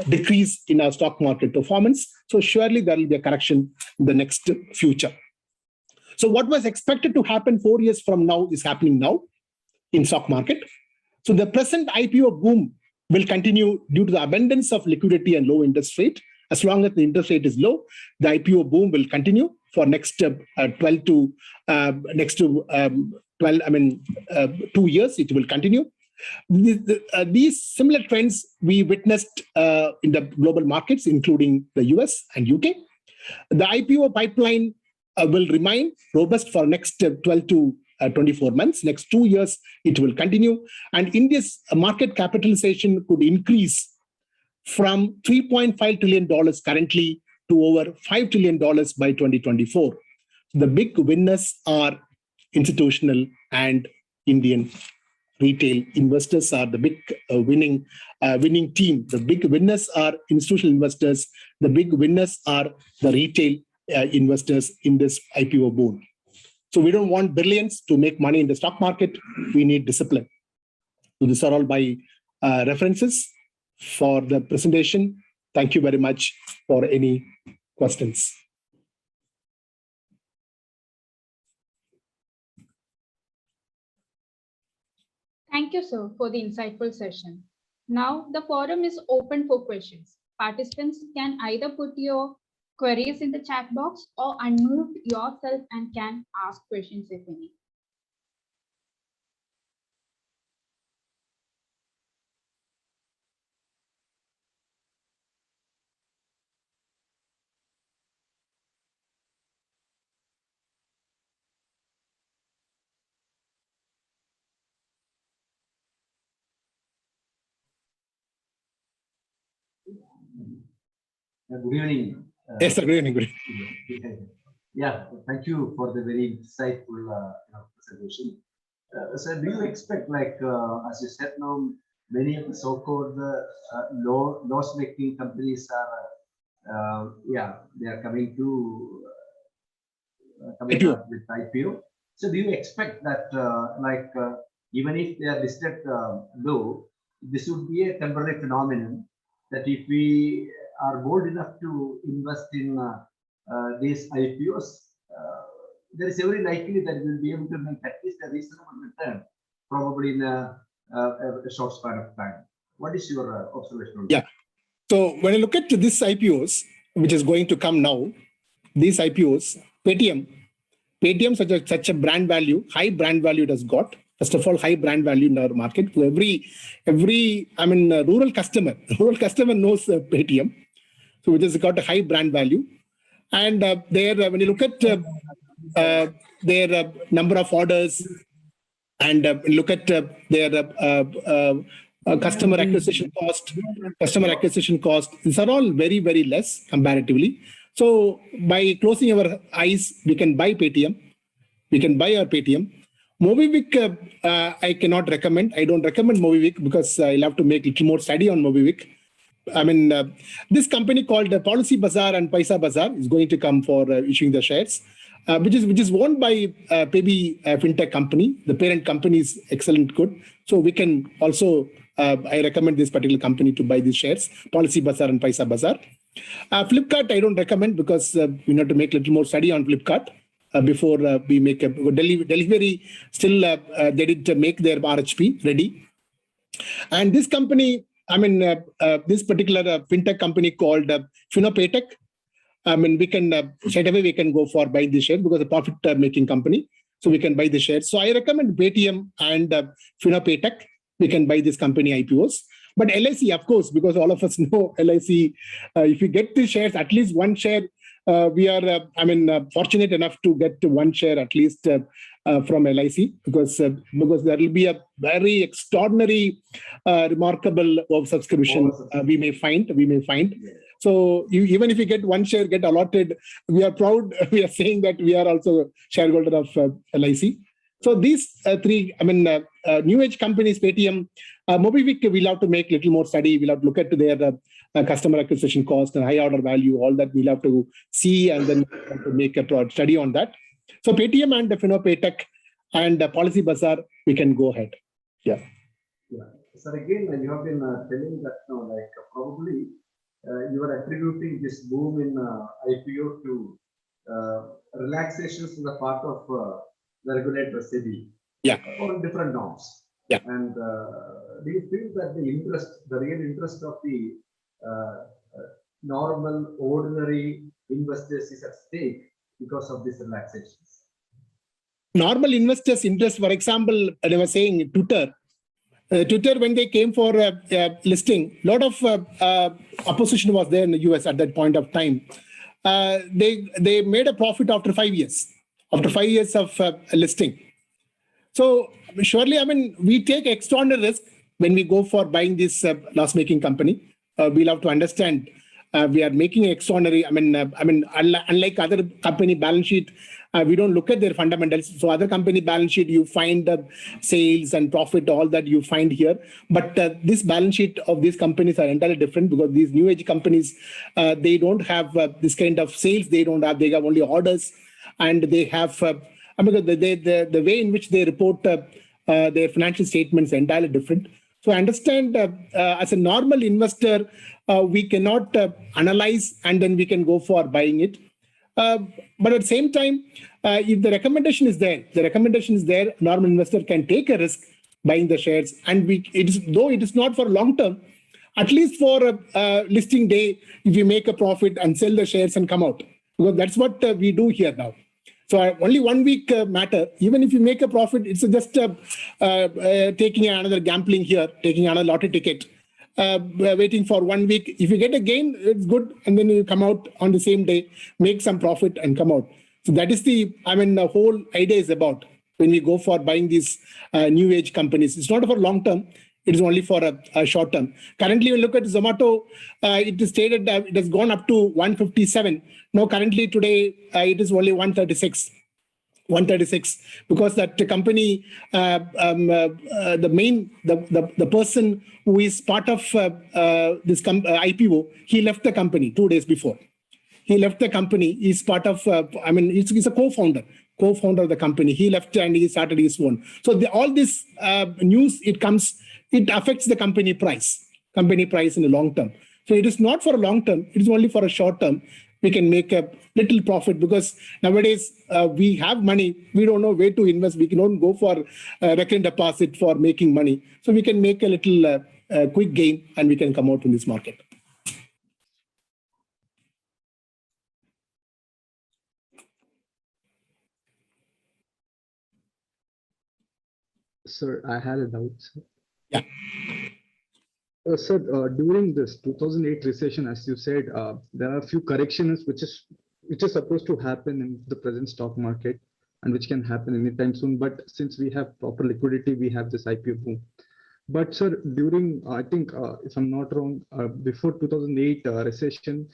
decrease in our stock market performance. So surely there will be a correction in the next future. So what was expected to happen 4 years from now is happening now in stock market. So the present IPO boom will continue due to the abundance of liquidity and low interest rate. As long as the interest rate is low, the IPO boom will continue for next 2 years. It will continue. These similar trends we witnessed in the global markets, including the US and UK. The IPO pipeline will remain robust for next 12 to 24 months. Next 2 years, it will continue. And India's market capitalization could increase from $3.5 trillion currently to over $5 trillion by 2024. The big winners are institutional and Indian retail investors are the big winning team. The big winners are institutional investors. The big winners are the retail investors in this IPO boom. So we don't want billions to make money in the stock market. We need discipline. So these are all my references for the presentation. Thank you very much for any questions. Thank you, sir, for the insightful session. Now the forum is open for questions. Participants can either put your queries in the chat box or unmute yourself and can ask questions if any. Good evening. Yes, sir. Good evening. Good evening. Yeah, thank you for the very insightful presentation. So, do you expect, as you said now, many of the so-called loss-making companies are, they are coming up with IPO. So, do you expect that, even if they are listed low, this would be a temporary phenomenon? That if we are bold enough to invest in these IPOs, there is every likelihood that we will be able to make at least a reasonable return, probably in a short span of time. What is your observation on that? Yeah. So when I look at these IPOs, which is going to come now, these IPOs, Paytm such a brand value, high brand value it has got. First of all, high brand value in our market. So every rural customer knows Paytm. So it has got a high brand value. And when you look at their number of orders and look at their customer acquisition cost, these are all very, very less comparatively. So by closing our eyes, we can buy Paytm. We can buy our Paytm. MobiWik, I cannot recommend. I don't recommend MobiWik because I'll have to make a little more study on MobiWik. This company called Policy Bazaar and Paisa Bazaar is going to come for issuing the shares. which is owned by maybe a fintech company. The parent company is excellent, good. So we can also, I recommend this particular company to buy these shares, Policy Bazaar and Paisa Bazaar. Flipkart, I don't recommend because we need to make a little more study on Flipkart before we make a delivery. Still, they did make their RHP ready. And this company, this particular fintech company called Finopatek, we can straight away we can go for buying the share because the profit making company. So we can buy the shares. So I recommend Paytm and Finopatek. We can buy this company IPOs. But LIC, of course, because all of us know LIC, if you get the shares, at least one share, we are, fortunate enough to get one share at least from LIC because there will be a very extraordinary, remarkable subscription we may find. Yeah. So even if you get one share, get allotted, we are proud. We are saying that we are also shareholder of LIC. So these three, new age companies, Paytm, MobiKwik, we'll have to make a little more study. We'll have to look at their customer acquisition cost and high order value, all that we'll have to see and then have to make a broad study on that. So Paytm and Finopatek and Policy Bazaar, we can go ahead. Yeah. So again, you have been telling that probably you are attributing this boom in IPO to relaxations on the part of the regulator SEBI. Yeah. On different norms. Yeah. And do you feel that the real interest of the normal, ordinary investors is at stake because of these relaxations? Normal investors' interest, for example, I was saying Twitter, when they came for listing, a lot of opposition was there in the US at that point of time. They made a profit after 5 years, after 5 years of listing. So surely, we take extraordinary risk when we go for buying this loss-making company. We'll have to understand we are making extraordinary. Unlike other company balance sheet, we don't look at their fundamentals. So other company balance sheet, you find sales and profit, all that you find here. But this balance sheet of these companies are entirely different because these new age companies, they don't have this kind of sales. They have only orders, and they have. The way in which they report their financial statements are entirely different. So I understand as a normal investor, we cannot analyze and then we can go for buying it. But at the same time, if the recommendation is there, normal investor can take a risk buying the shares. And though it is not for long term, at least for listing day, if you make a profit and sell the shares and come out, because that's what we do here now. So only 1 week matter. Even if you make a profit, it's just taking another gambling here, taking another lottery ticket, waiting for 1 week. If you get a gain, it's good. And then you come out on the same day, make some profit and come out. So that is the whole idea is about when we go for buying these new age companies. It's not for long term. It is only for a short term. Currently, when you look at Zomato, it is stated that it has gone up to 157. Now, currently today, it is only 136. 136 because that company, the person who is part of this IPO, he left the company 2 days before. He left the company. He's part of, he's a co-founder of the company. He left and he started his own. So all this news, it affects the company price in the long term. So it is not for a long term. It is only for a short term. We can make a little profit because nowadays we have money. We don't know where to invest. We cannot go for recurrent deposit for making money. So we can make a little quick gain and we can come out in this market. Sir, I had a doubt. Sir. Yeah. Sir, during this 2008 recession, as you said, there are a few corrections which is supposed to happen in the present stock market and which can happen anytime soon. But since we have proper liquidity, we have this IPO boom. But sir, during, I think, if I'm not wrong, before 2008 recession,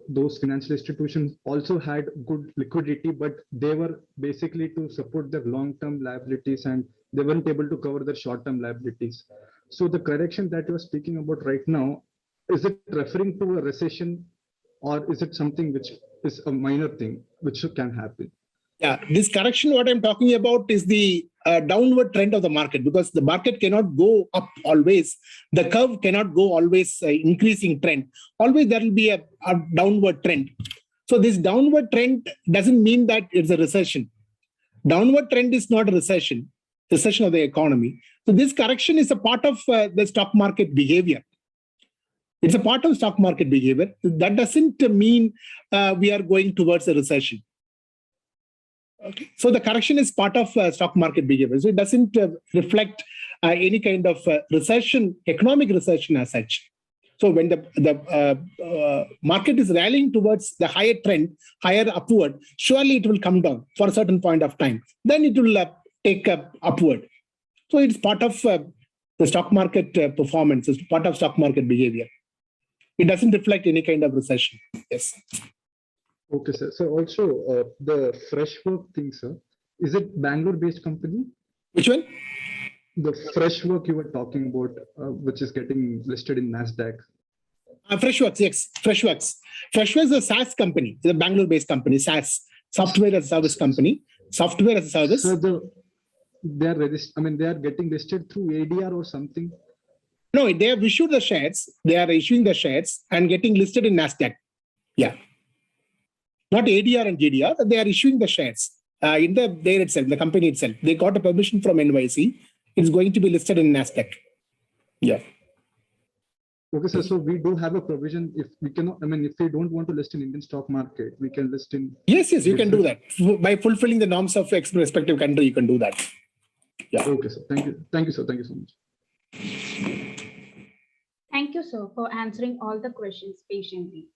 those financial institutions also had good liquidity, but they were basically to support their long-term liabilities and they weren't able to cover their short-term liabilities. So the correction that you're speaking about right now, is it referring to a recession or is it something which is a minor thing which can happen? Yeah, this correction, what I'm talking about is the downward trend of the market, because the market cannot go up always. The curve cannot go always increasing trend. Always there will be a downward trend. So this downward trend doesn't mean that it's a recession. Downward trend is not a recession of the economy. So this correction is a part of the stock market behavior. It's a part of stock market behavior. That doesn't mean we are going towards a recession. Okay. So the correction is part of stock market behavior. So it doesn't reflect any kind of recession, economic recession as such. So when the market is rallying towards the higher trend, higher upward, surely it will come down for a certain point of time. Then it will take up upward. So it's part of the stock market performance. It's part of stock market behavior. It doesn't reflect any kind of recession. Yes. Okay, sir. So also the Freshwork thing, sir, is it Bangalore-based company? Which one? The Freshwork you were talking about, which is getting listed in NASDAQ. Freshworks, yes, Freshworks. Freshworks is a SaaS company. It's a Bangalore-based company, SaaS, software as a service company. Software as a service. So they are getting listed through ADR or something. No, they have issued the shares. They are issuing the shares and getting listed in NASDAQ. Yeah. Not ADR and GDR. They are issuing the shares in there itself, the company itself. They got a permission from NYC. It's going to be listed in NASDAQ. Yeah. Okay, sir. So we do have a provision if we cannot, if we don't want to list in Indian stock market, we can list in. Yes, you can do that. By fulfilling the norms of respective country, you can do that. Yeah. Okay, sir. Thank you. Thank you, sir. Thank you so much. Thank you, sir, for answering all the questions patiently.